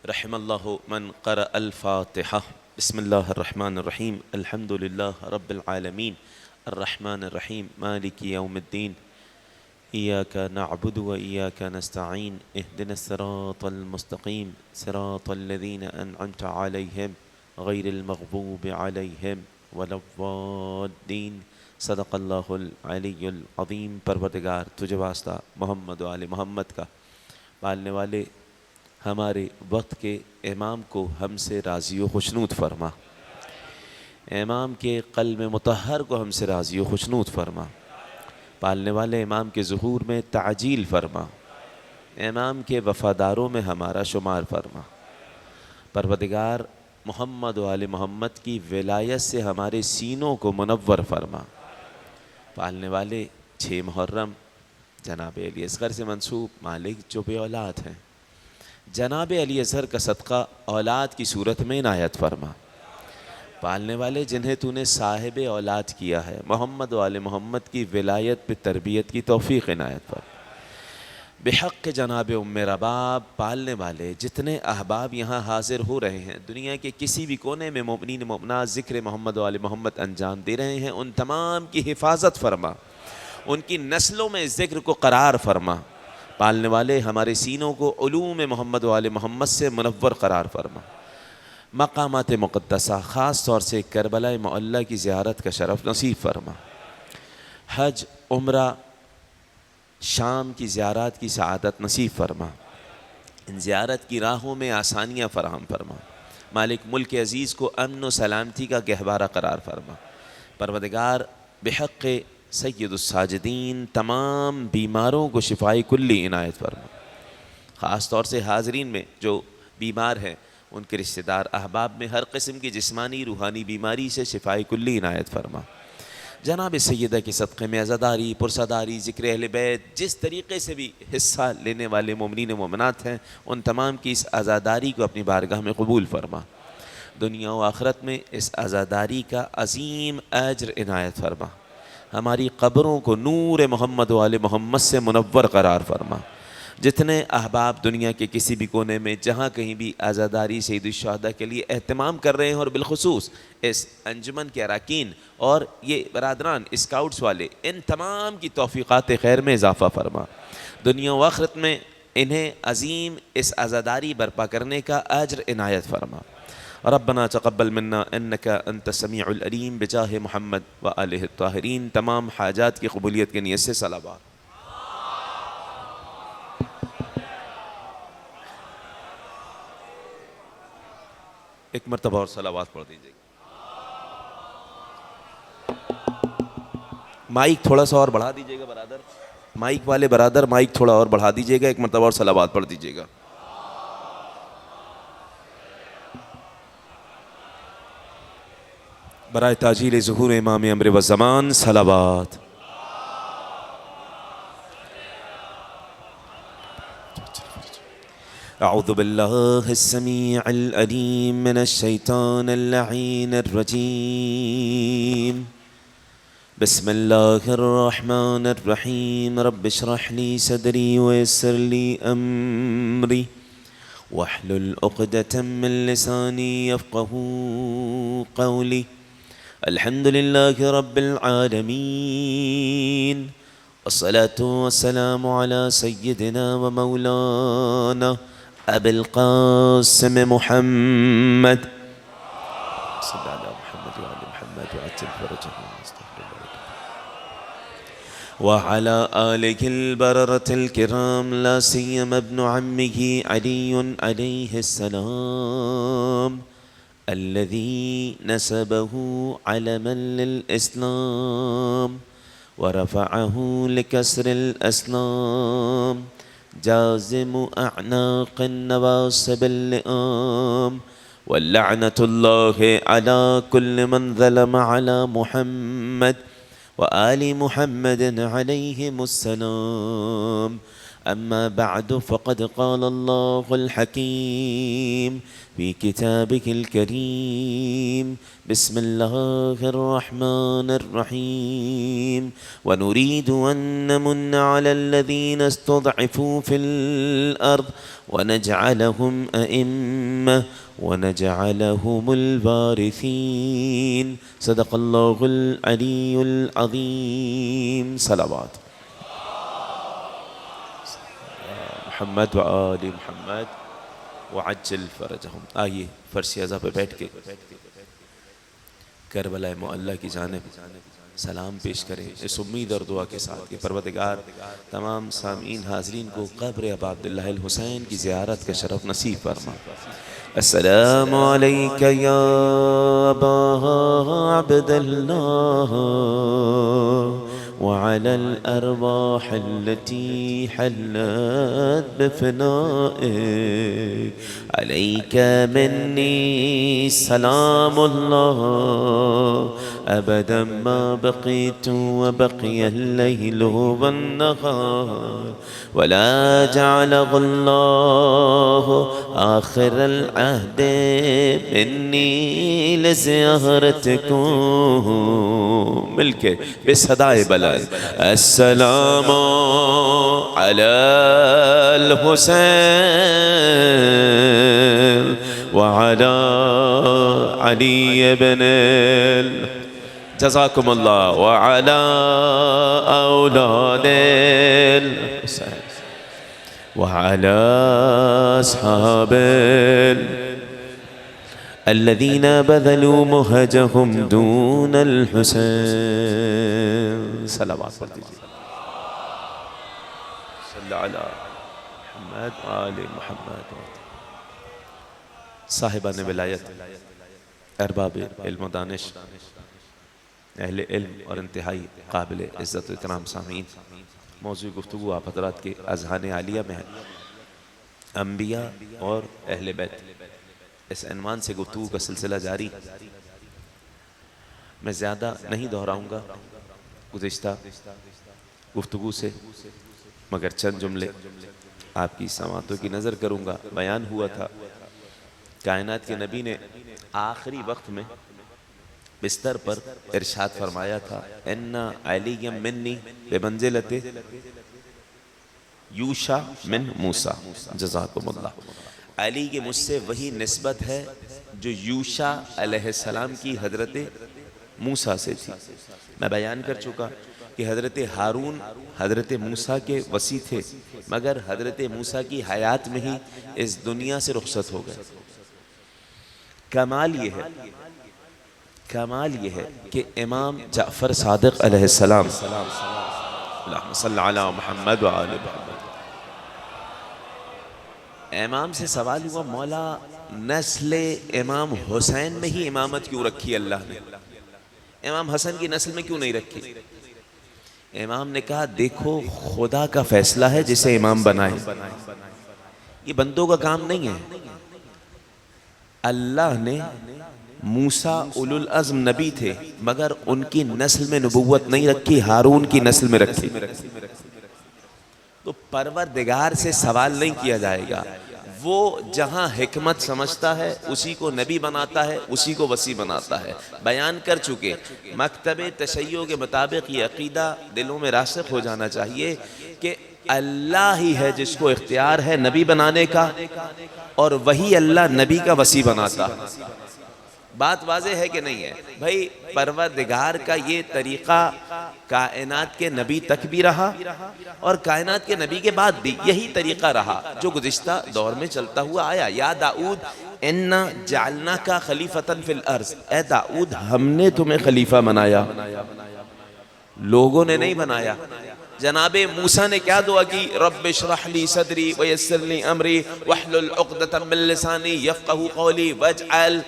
रहमल्लाहु मन क़रा अल-फ़ातिहा। बिस्मिल्लाहिर्रहमानिर्रहीम। अल्हम्दुलिल्लाह रब्बिल आलमीन अर्रहमानिर्रहीम मालिकि यौमिद्दीन। इय्याका नअबुदु व इय्याका नस्तईन। इहदिनस सिरातल मुस्तक़ीम सिरातल लज़ीना अनअमता अलैहिम गैरिल मग़ज़ूबि अलैहिम वलद्दाल्लीन। सदक़ल्लाहुल अलियुल अज़ीम। परवरदिगार तुझे वास्ता मोहम्मद व आले मोहम्मद का, पालने वाले हमारे वक्त के इमाम को हमसे राज़ी व खुशनूद फरमा। इमाम के क़ल्ब मुतहर को हमसे राज़ी व खुशनूद फरमा। पालने वाले इमाम के ज़ुहूर में ताजील फरमा। इमाम के वफ़ादारों में हमारा शुमार फरमा। परवरदिगार मोहम्मद व आले मोहम्मद की विलायत से हमारे सीनों को मुनव्वर फरमा। पालने वाले 6 मुहर्रम जनाब अली असग़र से मंसूब मालिक जो बे औलाद हैं, जनाब अली असग़र का सदक़ा औलाद की सूरत में इनायत फरमा। पालने वाले जिन्हें तूने साहिब औलाद किया है, मोहम्मद वाले मोहम्मद की विलायत पे तरबियत की तौफ़ीक़ इनायत फरमा। बेहक़ जनाब उम्मे रबाब। पालने वाले जितने अहबाब यहाँ हाज़िर हो रहे हैं, दुनिया के किसी भी कोने में मोमिनीन मोमिनात ज़िक्र मोहम्मद वाले मोहम्मद अंजाम दे रहे हैं, उन तमाम की हिफाजत फरमा, उनकी नस्लों में ज़िक्र को करार फरमा। पालने वाले हमारे सीनों को उलूम मोहम्मद वाले मोहम्मद से मुनव्वर करार फरमा। मकामात मुक़द्दसा ख़ास तौर से करबला मुअल्ला की ज़ियारत का शरफ़ नसीब फरमा। हज उम्रा शाम की ज़ियारत की सआदत नसीब फरमा। इन ज़ियारत की राहों में आसानियाँ फ़राहम फरमा। मालिक मुल्क अज़ीज़ को अमन व सलामती का गहवारा करार फरमा। परवरदिगार बेहक़ सय्यदुस्साजिदीन तमाम बीमारों को शिफ़ाए कुल्ली इनायत फरमा। ख़ास तौर से हाज़रीन में जो बीमार हैं, उनके रिश्तेदार अहबाब में हर किस्म की जिस्मानी रूहानी बीमारी से शिफ़ाए कुल्ली इनायत फरमा। जनाब सैयदा के सदक़े में अज़ादारी पुरसदारी ज़िक्र अहले बैत जिस तरीक़े से भी हिस्सा लेने वाले मोमिनीन मोमिनात हैं, उन तमाम की इस अज़ादारी को अपनी बारगाह में कबूल फरमा। दुनिया व आखिरत में इस अज़ादारी का अज़ीम अज्र इनायत फरमा। हमारी क़ब्रों को नूर मोहम्मद वाले मोहम्मद से मुनव्वर करार फरमा। जितने अहबाब दुनिया के किसी भी कोने में जहाँ कहीं भी आज़ादारी सैयदुश्शुहदा के लिए एहतमाम कर रहे हैं, और बिलखुसूस इस अंजुमन के अरकान और ये बरादरान स्काउट्स वाले, इन तमाम की तौफ़ीक़ात खैर में इजाफ़ा फरमा। दुनिया व आखिरत में इन्हें अज़ीम इस आज़ादारी बर्पा करने का अज्र इनायत फरमा। रब्बना तक़ब्बल मिन्ना इन्नका अंत समीउल अलीम बिजाह मुहम्मद व आलिहि ताहिरीन। तमाम हाजात की कबूलियत के नियत से सलावत। एक मरतबा और सलावत पढ़ दीजिएगा। माइक थोड़ा सा और बढ़ा दीजिएगा बरादर, माइक वाले बरादर, माइक थोड़ा और बढ़ा दीजिएगा। एक मरतबा और सलावत पढ़ दीजिएगा। बराए ताजील ज़ुहूर इमाम अम्र व ज़मान सलावत। अऊज़ु बिल्लाहिस समीउल अलीम मिनश शैतानिर लईनिर रजीम। बिस्मिल्लाहिर रहमानिर रहीम। रब्बि इश्रह ली सदरी व यस्सिर ली अम्री वहलुल उक़दतम मिन लिसानी यफ़क़हू क़ौली। अल्हम्दुलिल्लाहि रब्बिल आलमीन। वस्सलातु वस्सलामु अला सय्यिदिना व मौलाना अबिल क़ासिम मुहम्मद सल्लल्लाहु अलैहि मुहम्मद व अज्जिल फ़रजहु व अला आलिहिल बररतिल किराम ला सियमा इब्नु अम्मिही अलीयुन अलैहिस्सलाम अल्लज़ी नसबहु अलमन लिल इस्लाम व रफ़अहु लिकस्रिल अस्लाम जाज़िमु अअनाक़िन नवासिबिल लिआम व लअनतुल्लाहि अला कुल्लि मन ज़लम अला मुहम्मद व आलि मुहम्मदिन अलैहिमुस्सलाम। अम्मा बअदु फ़क़द क़ाल अल्लाहुल हकीम फ़ी किताबिहिल करीम बिस्मिल्लाहिर रहमानिर रहीम व नुरीदु अन नमुन्ना अलल्लज़ीना इस्तुज़अफ़ू फ़िल अर्ज़ व नजअलहुम अइम्मा व नजअलहुमुल वारिसीन। सदक़ल्लाहुल अलीयुल अज़ीम। सलावत मोहम्मद व आले मोहम्मद व अज्जल फ़रजहुम। आइए फ़र्श अज़ा पे बैठ के करबला मुअल्ला की जानिब सलाम पेश करें इस उम्मीद और दुआ के साथ कि परवरदिगार तमाम सामीन हाज़रीन को क़ब्र अबा अब्दुल्लाह हुसैन की ज़ियारत का शरफ़ नसीब फरमा। अस्सलामु अलैका या अबा अब्दुल्लाह व अलल अरवाह अल्लती हल्लत बिफ़नाइक अलैका मिन्नी सलामुल्लाह अबदन मा बक़ीतु व बक़ियल लैलु वन्नहार वला जअलहुल्लाहु आखिरल अहदि मिन्नी लिज़ियारतिकुम। मिलके बेसदाए बलाए अस्सलामु अलल हुसैन व अला अली इब्निल जज़ाकुमुल्लाह व अला औलादिल हुसैन व अला अस्हाबिल अल्लज़ीना बज़लू मुहजहुम दूनल हुसैन। सलावत पढ़ दीजिए सल्लल्लाहु अला मुहम्मद व आले मुहम्मद। साहिबान विलायत, अरबाब इल्म व दानिश, अहले इल्म और इंतहाई काबिल इज़्ज़त इकराम सामीन, मौज़ूअ गुफ्तगू आप हज़रात के अज़हान आलिया में है अंबिया और अहले बैत। इस अनवान से गुफ्तगू का सिलसिला जारी। मैं ज़्यादा नहीं दोहराऊँगा गुज़िश्ता गुफ्तगू से, मगर चंद जुमले आपकी समातों की नज़र करूँगा। बयान हुआ था कायनात के नबी ने आखिरी वक्त में बिस्तर पर इरशाद फरमाया था, इन्ना अलिय्यम मिन्नी बिमंज़िलति यूशा मिन मूसा जज़ाकुमुल्लाह। अली के मुझसे वही निस्बत है जो यूशा अलैहिस्सलाम की हज़रत मूसा से थी। मैं बयान कर चुका कि हज़रत हारून हज़रत मूसा के वसी थे, मगर हज़रत मूसा की हयात में ही इस दुनिया से रुखसत हो गए। कमाल ये है कि इमाम जाफ़र सादिक़ अलैहिस्सलाम, अल्लाहुम्मा सल्लि अला मुहम्मद व आले मुहम्मद, इमाम से सवाल हुआ, मौला नस्ल इमाम हुसैन में ही इमामत क्यों रखी अल्लाह ने, इमाम हसन की नस्ल में क्यों नहीं रखी? इमाम ने कहा, देखो खुदा का फैसला है जिसे इमाम बनाए, ये बंदों का काम नहीं है। अल्लाह ने मूसा उलुल अज़्म नबी थे, मगर उनकी नस्ल में नबुव्वत नहीं रखी, हारून की नस्ल में रखी। तो परवरदिगार से सवाल नहीं किया जाएगा। वो जहाँ हिकमत समझता है उसी को नबी बनाता है, उसी को वसी बनाता है। बयान कर चुके मकतबे तशय्यो के मुताबिक ये अकीदा दिलों में रासिख हो जाना चाहिए कि अल्लाह ही है जिसको इख्तियार है नबी बनाने का, और वही अल्लाह नबी का वसी बनाता है। बात वाज़े है कि नहीं है भाई? परवरदिगार का ये तरीक़ा कायनात के नबी तक भी रहा और कायनात के नबी के बाद भी यही तरीक़ा रहा जो गुज़िश्ता दौर में चलता हुआ आया। या दाऊद इन्ना जअलना का खलीफतन फिल अर्ज़, ए दाऊद हमने तुम्हें खलीफा बनाया, लोगों ने नहीं बनाया। जनाबे मूसा ने क्या दुआ की? रब्बि इश्रह ली सदरी व यस्सिर ली अमरी वहलुल उक़दतम मिन लिसानी यफ़क़हू क़ौली वजअल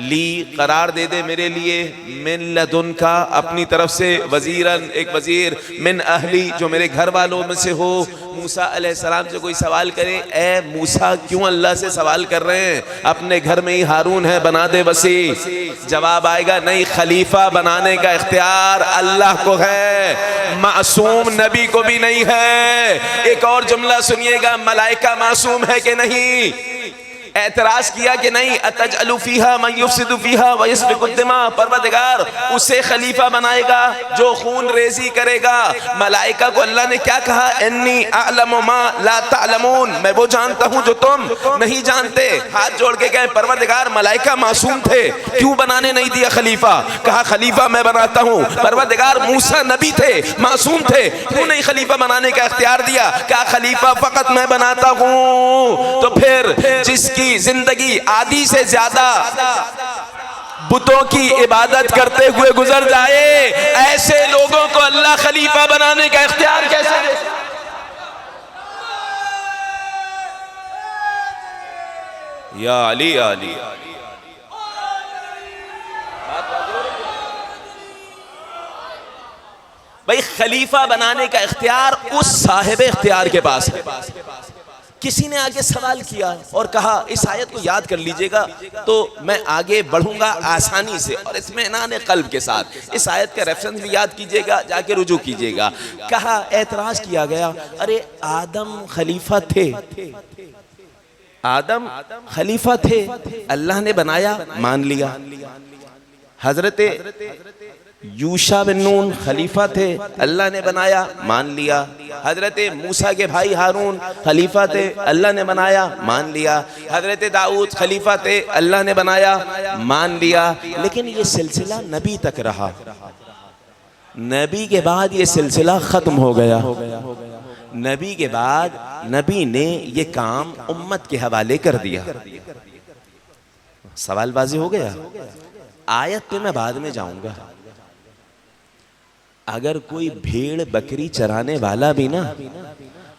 ली, करार दे दे मेरे लिए, मिन लदुनका अपनी तरफ से, वज़ीरन एक वज़ीर, मिन अहली जो मेरे घर वालों में से हो। मूसा अलैहिस्सलाम से कोई सवाल करे, ए मूसा क्यों अल्लाह से सवाल कर रहे हैं? अपने घर में ही हारून है, बना दे वसी। जवाब आएगा नहीं, खलीफा बनाने का इख्तियार अल्लाह को है। मासूम नबी को भी नहीं है। एक और जुमला सुनिएगा, मलाइका मासूम है कि नहीं? एतराज किया कि नहीं, अतजअलु फीहा मन युफसिदु फीहा व यस्फिकु दिमा, परवरदिगार उसे खलीफा बनाएगा जो खून रेजी करेगा। मलाइका को अल्लाह ने क्या कहा, इन्नी अअलमु मा ला तअलमून, मैं वो जानता हूँ जो तुम नहीं जानते। हाथ जोड़ के कहे, परवरदिगार मलाइका मासूम थे, क्यों बनाने नहीं दिया खलीफा? कहा खलीफा मैं बनाता हूँ। परवरदिगार मूसा नबी थे, मासूम थे, क्यों नहीं खलीफा बनाने का इख्तियार दिया? कहा खलीफा फकत मैं बनाता हूँ। तो फिर जिसकी जिंदगी आधी से ज्यादा बुतों की इबादत करते हुए गुजर जाए, ऐसे लोगों को अल्लाह खलीफा बनाने का इख्तियार कैसे दे? या अली या अली, भाई खलीफा बनाने का इख्तियार उस साहिब इख्तियार के पास है। किसी ने आगे सवाल किया और कहा, इस आयत को याद कर लीजिएगा तो मैं आगे बढ़ूंगा आसानी से और इत्मीनान क़ल्ब के साथ। इस आयत का रेफरेंस भी याद कीजिएगा, जाके रुजू कीजिएगा। कहा, एतराज किया गया, अरे आदम खलीफा थे, आदम खलीफा थे, अल्लाह ने बनाया, मान लिया। हजरत यूशा बिन नून खलीफा थे, अल्लाह ने बनाया, मान लिया। हजरत मूसा के भाई हारून खलीफा थे, अल्लाह ने बनाया, मान लिया। हजरत दाऊद खलीफा थे, अल्लाह ने बनाया, मान लिया। लेकिन ये सिलसिला नबी तक रहा, नबी के बाद ये सिलसिला खत्म हो गया। नबी के बाद नबी ने ये काम उम्मत के हवाले कर दिया। सवालबाजी हो गया। आयत पे मैं बाद में जाऊंगा। अगर कोई भेड़ बकरी चराने वाला भी ना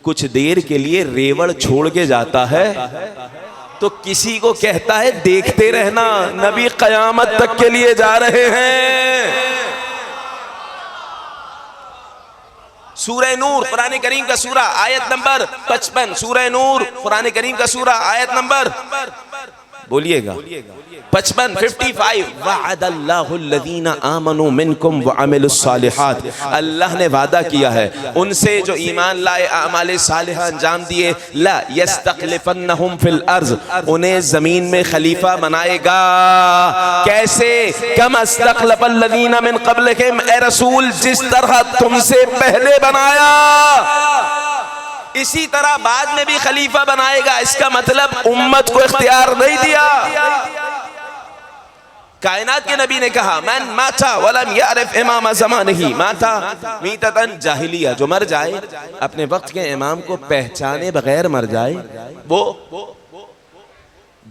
कुछ देर के लिए रेवड़ छोड़ के जाता है तो किसी को कहता है देखते रहना, नबी कयामत तक के लिए जा रहे हैं। सूरह नूर कुरान करीम का सूरा आयत नंबर 55, सूरह नूर कुरान करीम का सूरा आयत नंबर बोलिएगा 55, 55। वअदल्लाहुल्लज़ीना आमनू मिनकुम व अमिलुस्सालिहात, अल्लाह ने वादा किया है उनसे जो ईमान लाए, आमाल सालिहा अंजाम दिए, ला यस्तखलिफन्नहुम फिल अर्ज़, उन्हें जमीन में खलीफा बनाएगा। कैसे? कमा इस्तखलफल्लज़ीना मिन क़ब्लिहिम, ए रसूल जिस तरह तुमसे पहले बनाया, इसी तरह बाद में भी खलीफा बनाएगा। इसका मतलब उम्मत को इख्तियार नहीं दिया। कायनात के नबी ने कहा, मन माता वलम यारिफ इमाम ज़मानिही माता मीततन जाहिलिया, जो मर जाए अपने वक्त के इमाम को पहचाने बगैर मर जाए, वो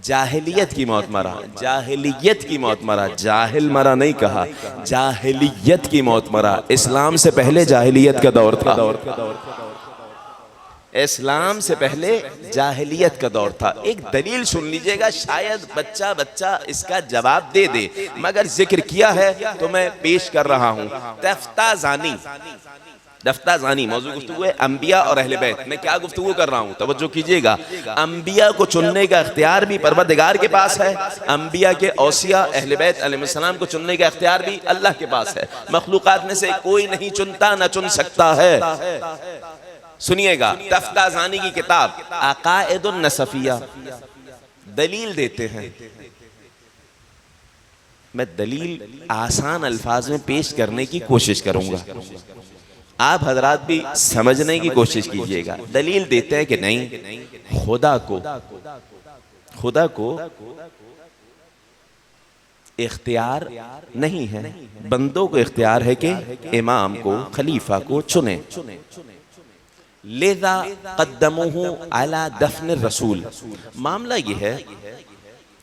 जाहिलियत की मौत मरा। जाहिलियत की मौत मरा, जाहिल मरा नहीं कहा, जाहिलियत की मौत मरा। इस्लाम से पहले जाहिलियत का दौर था, इस्लाम से पहले जाहिलियत का दौर था। एक दलील सुन लीजिएगा, शायद बच्चा इसका जवाब दे दे, मगर जिक्र किया है तो मैं पेश कर रहा हूँ। दफ्ताजानी, दफ्ताजानी मौजूद गुफ्तगू है अंबिया और अहले बैत। मैं क्या गुफ्तगू कर रहा हूँ, तवज्जो कीजिएगा। अंबिया को चुनने का इख्तियार भी परवरदिगार के पास है, अंबिया के औसिया अहले बैत अलैहिस्सलाम को चुनने का इख्तियार भी अल्लाह के पास है। मखलूकात में से कोई नहीं चुनता, न चुन सकता है। सुनिएगा, तफ्ताजानी की किताब अकाइदुन नसफिया दलील देते हैं। मैं दलील आसान अल्फाज में पेश करने की कोशिश करूंगा, आप हजरात भी समझने की कोशिश कीजिएगा। दलील देते हैं कि नहीं, खुदा को इख्तियार नहीं है, बंदों को इख्तियार है कि इमाम को, खलीफा को चुने। लेज़ा क़द्दमूहु अला दफ़्न रसूल। मामला ये है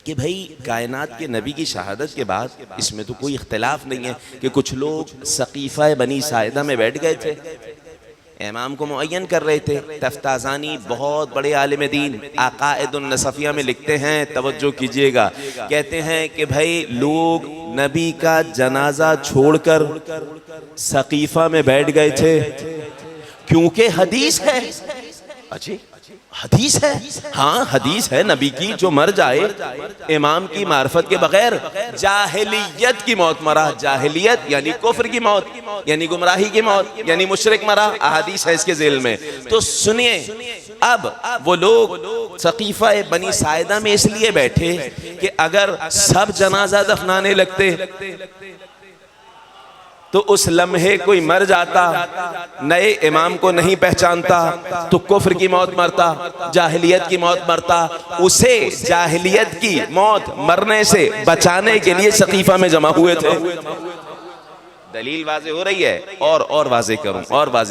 कि भाई कायनात के नबी की शहादत के बाद इसमें तो कोई इख्तिलाफ नहीं है कि कुछ लोग सक़ीफ़ा बनी साइदा में बैठ गए थे, इमाम को मुअय्यन कर रहे थे। तफ्ताजानी बहुत बड़े आलिम दीन अक़ाइदुन नसफिया में लिखते हैं, तवज्जो कीजिएगा, कहते हैं कि भाई लोग नबी का जनाजा छोड़कर सक़ीफ़ा में बैठ गए थे क्योंकि हदीस है। अच्छी हदीस है, हाँ हदीस है नबी की, जो मर जाए इमाम की मार्फत के बगैर जाहिलियत की मौत मरा। जाहिलियत यानी कुफ्र की मौत, यानी गुमराही की मौत, यानी मुशरिक मरा। अहादीस है इसके ज़ेल में। तो सुनिए, अब वो लोग सकीफा बनी साइदा में इसलिए बैठे कि अगर सब जनाजा दफनाने लगते तो उस लम्हे कोई मर जाता, नए इमाम को नहीं पहचानता तो कुफ्र की मौत मरता, जाहिलियत की मौत मरता। उसे जाहिलियत की मौत मरने से बचाने के लिए सकीफा में जमा हुए थे। दलील वाज़े हो रही है। और वाज़े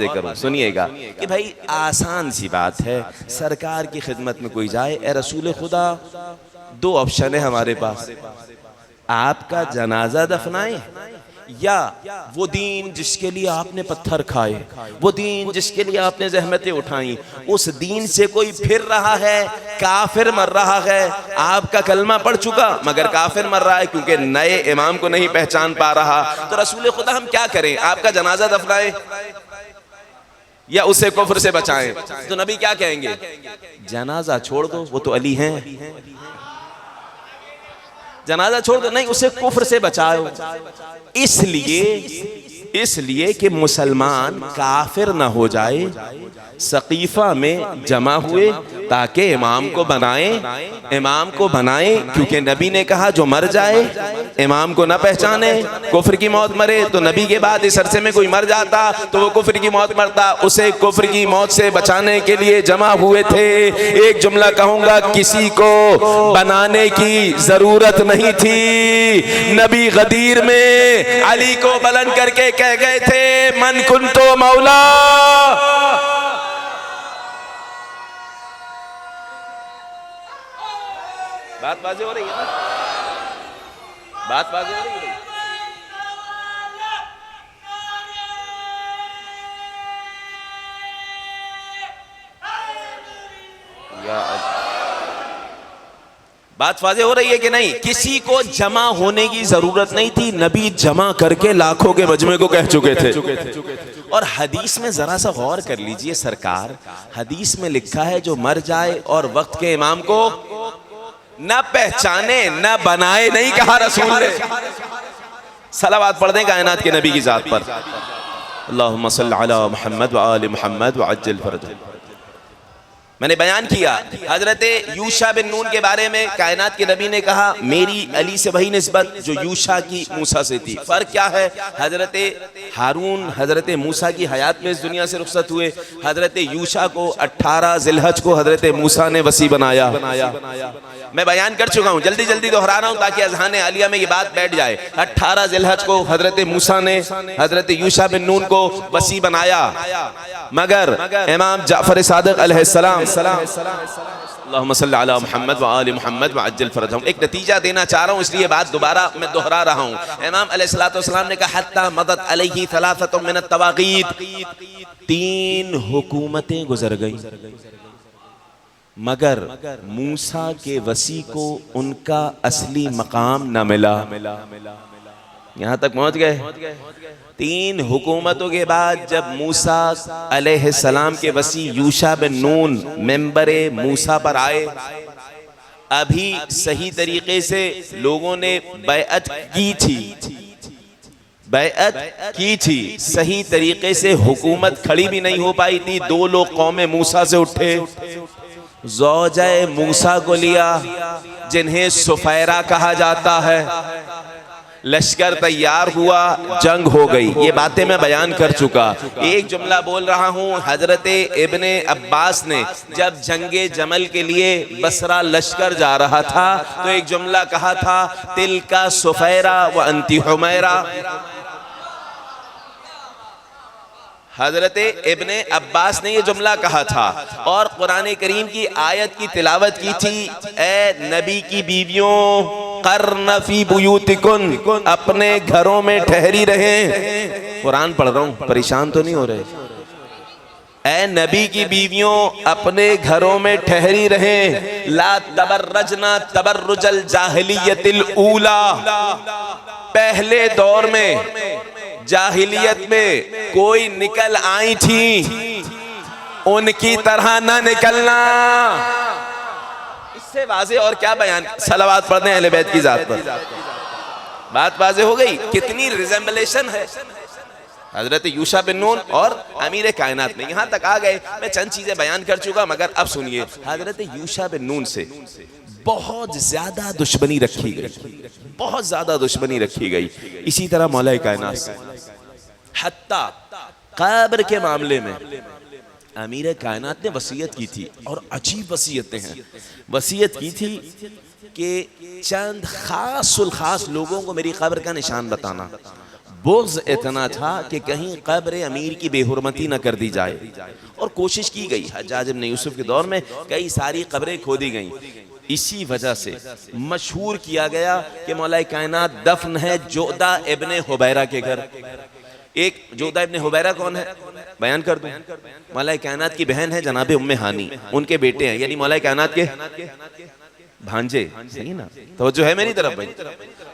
करूं, सुनिएगा कि भाई आसान सी बात है, सरकार की खिदमत में कोई जाए, ए रसूल खुदा, दो ऑप्शन है हमारे पास, आपका जनाजा दफनाएं या वो दीन जिसके लिए आपने पत्थर खाए, वो दीन जिसके लिए आपने जहमतें उठाई, उस दीन से कोई फिर रहा है, काफिर मर रहा है। आपका कलमा पढ़ चुका मगर काफिर मर रहा है क्योंकि नए इमाम को नहीं पहचान पा रहा। तो रसूल खुदा हम क्या करें, आपका जनाजा दफनाएं या उसे कुफ्र से बचाएं? तो नबी क्या कहेंगे, जनाजा छोड़ दो, वो तो अली हैं, जनाजा छोड़ दो, नहीं उसे कुफ्र से बचाओ। इसलिए कि मुसलमान काफिर ना हो जाए, सकीफा में जमा हुए ताकि इमाम को बनाएं, क्योंकि नबी ने कहा जो मर जाए इमाम को ना पहचाने कुफ्र की मौत मरे। तो नबी के बाद इस अरसे में कोई मर जाता तो वो कुफ्र की मौत मरता, उसे कुफ्र की मौत से बचाने के लिए जमा हुए थे। एक जुमला कहूंगा, किसी को बनाने की जरूरत नहीं थी। नबी गदीर में अली को बुलंद करके कह गए थे, मन कुंतो मौला। बात वाज़े हो रही है ना, बात वाज़े हो रही है। बात वाज़े हो रही है कि नहीं? किसी को जमा होने की जरूरत नहीं थी, नबी जमा करके लाखों के मजमे को कह चुके थे। और हदीस में जरा सा गौर कर लीजिए, सरकार हदीस में लिखा है जो मर जाए और वक्त के इमाम को न पहचाने न बनाए, नहीं कहा रसूल ने। सलावत पढ़ दें कायनात के नबी की जात पर, अल्लाहुम्मा सल्ली अला मुहम्मद व आलि मुहम्मद व अज्जिल फरजह। मैंने बयान किया हजरत यूशा बिन नून के बारे में, कायनात के नबी ने कहा मेरी अली से वही निस्बत जो यूशा की मूसा से थी। फर्क क्या है, हजरत हारून हजरत मूसा की हयात में इस दुनिया से रुखसत हुए, हजरत यूशा को 18 जिलहज को हजरत मूसा ने वसी बनाया। मैं बयान कर चुका हूँ, जल्दी जल्दी दोहरा रहा हूँ ताकि अज़हान आलिया में ये बात बैठ जाए। 18 जिलहज को हजरत मूसा ने हजरत यूशा बिन नून को वसी बनाया, मगर इमाम जाफर सादिक अलैहिस्सलाम, अल्लाहुम्मा सल्ली अला मुहम्मद व आलि मुहम्मद व अज्जिल फरजहम। एक नतीजा देना चाह रहा हूँ इसलिए बात दोबारा मैं दोहरा रहा हूँ। इमाम अलैहिस्सलातु वस्सलाम ने कहा हत्ता मदत अलैहि सलासतुम मिनत तवागीत, 3 हुकूमतें गुजर गई मगर मूसा के वसी को उनका असली मकाम न मिला। यहाँ तक पहुँच गए। 3 हुकूमतों के बाद जब मूसा अलैहिस्सलाम के वसी यूशा बिन नून मेंबरे मूसा पर आए, अभी सही तरीके से लोगों ने बैअत की थी, सही तरीके से हुकूमत खड़ी भी नहीं हो पाई थी। 2 लोग कौमे मूसा से उठे, ज़ौजाए मूसा को लिया जिन्हें सुफैरा कहा जाता है, लश्कर तैयार हुआ, जंग हो गई। ये बातें मैं बयान कर चुका। एक जुमला बोल रहा हूँ, हजरत इब्ने अब्बास ने जब जंगे जमल के लिए बसरा लश्कर जा रहा था तो एक जुमला कहा था, तिलका सुफैरा व अंती हुमैरा। हजरत इब्ने अब्बास ने ये जुमला कहा था और कुरान करीम की आयत की तिलावत की थी, ए नबी की बीवियों कर्न फी बुयूतिकुन, अपने घरों में ठहरी रहें। कुरान पढ़ रहा हूँ, परेशान तो नहीं हो रहे। ए नबी की बीवियों अपने घरों में ठहरी रहें, ला तबर्रजना तबर्रुजल जाहिलियतिल ऊला। पहले दौर में जाहिलियत में कोई निकल आई थी उनकी तरह ना निकलना। इससे वाज़ेह और क्या बयान, सलावत पढ़ने अहले बैत की जात पर, बात वाज़ेह हो गई। कितनी रिजेंबलेशन है हजरत यूशा बिन नून और अमीर कायनात में। यहाँ तक आ गए, मैं चंद चीजें बयान कर चुका, मगर अब सुनिए, हजरत यूशा बिन नून से बहुत ज्यादा दुश्मनी रखी गई, बहुत ज्यादा दुश्मनी रखी गई। इसी तरह मौला कायनात से, हत्ता कब्र के मामले में अमीर कायनात ने वसीयत की थी, और अजीब वसीयतें हैं। वसीयत की थी कि चंद खास लोगों को मेरी कब्र का निशान बताना। बुग़्ज़ इतना था कि कहीं कब्र अमीर की बेहुरमती न कर दी जाए, और कोशिश की गई। हज्जाज इब्न यूसुफ के दौर में कई सारी कब्रें खोदी गईं। इसी वजह से मशहूर किया गया कि मौला कायनात दफन है जोदा इब्न हुबैरा के घर। एक जोदा इब्न हुबैरा कौन है, बयान कर दूं। मौला कायनात की बहन है जनाब उम्मे हानी, उनके बेटे हैं, यानी मौला कायनात के भांजे, सही ना, तवज्जो है मेरी तरफ भाई।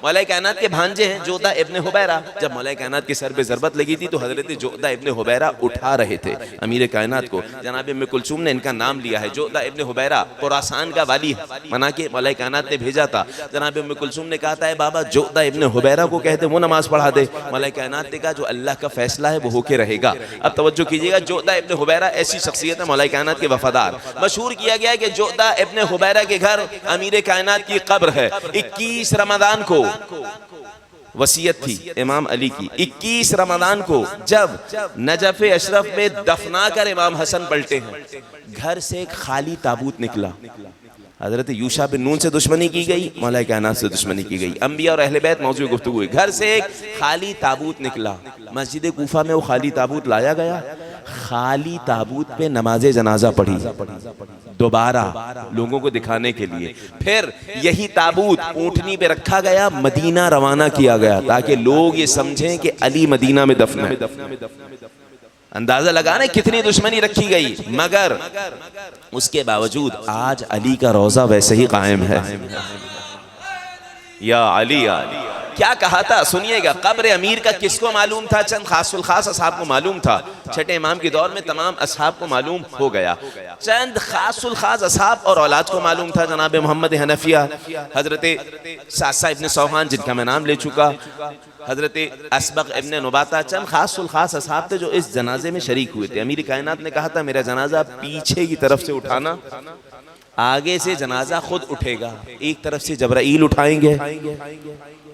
मौला कायनात के भांजे हैं जोदा इब्न हुबैरा। जब मौला कायनात के सर पे ज़रबत लगी थी तो हजरत जोदा इब्न हुबैरा उठा रहे थे अमीर कायनात को। जनाब उम्मे कुलसूम ने इनका नाम लिया है, जोदा इब्न हुबैरा खुरासान का वाली मना के मौला कायनात ने भेजा था। जनाब उम्मे कुलसूम ने कहा था बाबा जोदा इब्न हुबैरा को कहते वो नमाज पढ़ा दे। मौला कायनात ने कहा जो अल्लाह का फैसला है वो होके रहेगा। अब तवज्जो कीजिएगा, जोदा इब्न हुबैरा ऐसी शख्सियत है मौला कायनात के वफादार। मशहूर किया गया कि जोदा इब्न हुबैरा के घर अमीर कायनात की कब्र है। 21 रमजान को वसीयत थी इमाम अली की। 21 रमजान को जब नजफ अशरफ में दफना कर इमाम हसन पलटे हैं, घर से एक खाली ताबूत निकला। हजरत यूशा बिन नून से दुश्मनी की गई, मौला कायनात से दुश्मनी की गई, अंबिया और अहले बैत मौजूद गुफ्तगू हुई। घर से एक खाली ताबूत निकला, मस्जिद कूफा में वो खाली ताबूत लाया गया। खाली ताबूत पे नमाजे जनाजा पढ़ी दोबारा लोगों को दिखाने के लिए। फिर यही ताबूत ऊंटनी पे रखा गया, मदीना रवाना किया गया ताकि लोग ये समझें कि अली मदीना में दफन है। अंदाजा लगाने कितनी दुश्मनी रखी गई, मगर उसके बावजूद आज अली का रोजा वैसे ही कायम है। या अली या अली। क्या कहा था सुनिएगा। कब्र अमीर का किसको मालूम था? चंद खासुल खास असहाब को मालूम था। छठे इमाम के दौर में तमाम असहाब को मालूम हो गया। चंद खासुल खास असहाब और औलाद को मालूम था। जनाब मोहम्मद हनफिया, हजरत सासा इब्न सौहान जिनका मैं नाम ले चुका, हजरत असबक इब्न नुबाता, चंद खासुल खास असहाब थे जो इस जनाजे में शरीक हुए थे। अमीर कायनात ने कहा था मेरा जनाजा पीछे की तरफ से उठाना, आगे से जनाजा खुद उठेगा। एक तरफ से जबराइल उठाएंगे,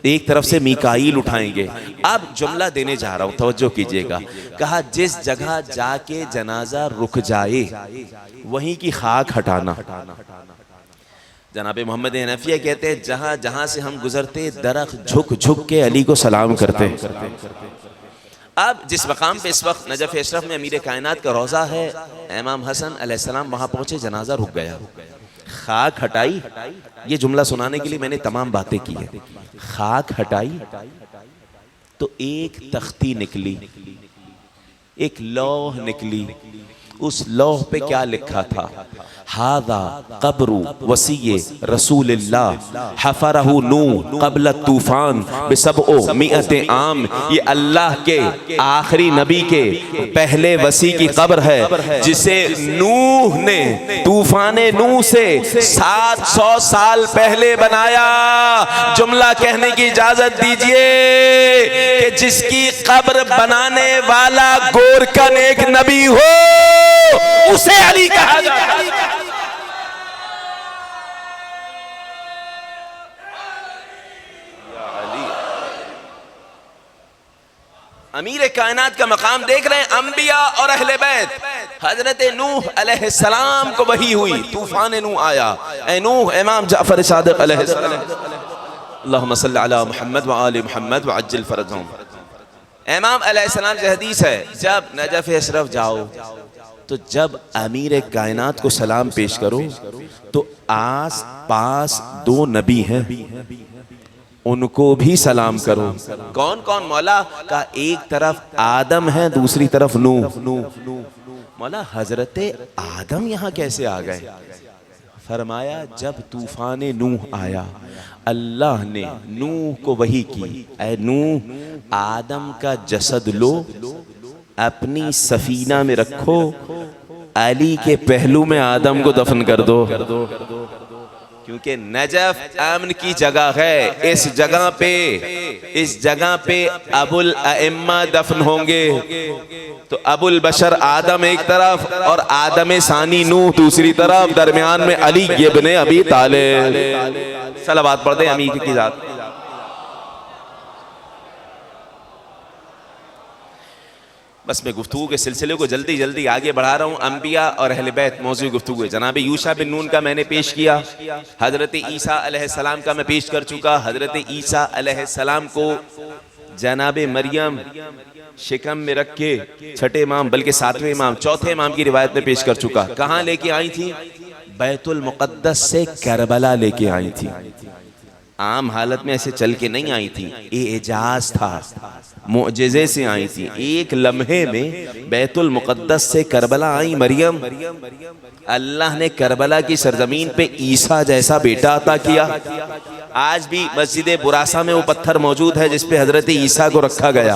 एक तरफ से मीकाईल उठाएंगे। अब जुमला देने जा रहा हूं, तवज्जो कीजिएगा। कहा जिस जगह जाके जनाजा रुक जाए वहीं की खाक हटाना। जनाब मोहम्मद हनफिया कहते हैं जहां जहां से हम गुजरते दरख्त झुक झुक के अली को सलाम करते। अब जिस मकाम पे इस वक्त नजफ अशरफ में अमीर कायनात का रोजा है, इमाम हसन अलैहिस्सलाम वहां पहुंचे, जनाजा रुक गया, खाक हटाई। ये जुमला सुनाने के लिए मैंने तमाम बातें की है। खाक हटाई तो एक तख्ती निकली, एक लौह निकली। उस लौह पे क्या लिखा था? हादा कब्रु वसीये रसूलिल्लाह हफरहु नूह क़ब्ल तूफान बिसबओ मिअते आम। ये अल्लाह के आखिरी नबी के पहले वसी की कब्र है जिसे नूह ने तूफान नूह से 700 साल पहले बनाया। जुमला कहने की इजाजत दीजिए कि जिसकी कब्र बनाने वाला गोरकन एक नबी हो उसे अली कहा जाता है। अमीर कायनात का मकाम देख रहे हैं। अंबिया और अहले बैत, हजरत नूह अलैहिस्सलाम को वही हुई, तूफान नूह आया। ए नूह, इमाम जाफर सादिक अलैहिस्सलाम, अल्लाहुम्मा सल्लि अला मुहम्मद व आलि मुहम्मद व अज्जिल फरजहुम। इमाम अलैहिस्सलाम की हदीस है, जब नजफ अशरफ जाओ तो जब अमीर कायनात को सलाम पेश करो तो आस पास 2 नबी हैं, उनको भी सलाम करो। कौन कौन? मौला का एक तरफ आदम है, दूसरी तरफ नूह। मौला हजरत आदम यहाँ कैसे आ गए? फरमाया जब तूफान नूह आया, अल्लाह ने नूह को वही की, ऐ नूह आदम का जसद लो, अपनी सफीना में रखो, अली के पहलू में आदम को दफन कर दो, क्योंकि नजफ अमन की जगह है। इस जगह पे अबुल अइम्मा दफन होंगे। तो अबुल बशर आदम एक तरफ और आदम सानी नूह दूसरी तरफ, दरमियान में अली इब्ने अबी तालिब। सलावत पढ़ते हैं अमीर की जात। बस मैं गुफ्तगू के सिलसिले को जल्दी जल्दी आगे बढ़ा रहा हूँ। अंबिया और अहले बैत मौजूद गुफ्तगू है। जनाब यूशा बिन नून का मैंने पेश किया, हजरत ईसा अलैहिस्सलाम का मैं पेश कर चुका। हजरत ईसा अलैहिस्सलाम को जनाब मरियम शिकम में रख के छठे इमाम बल्कि सातवें इमाम चौथे इमाम की रिवायत में पेश कर चुका। कहाँ लेके आई थी? बैतुल मुक़द्दस से करबला लेके आई थी। आम हालत में ऐसे चल के नहीं आई थी, ये एजाज था, मुअजिज़े से आई थी। एक लम्हे में बैतुल मुक़द्दस से करबला आई मरियम। अल्लाह ने करबला की सरजमीन पे ईसा जैसा बेटा अता किया। आज भी मस्जिद बुरासा में वो पत्थर मौजूद है जिस पे हजरत ईसा को रखा गया।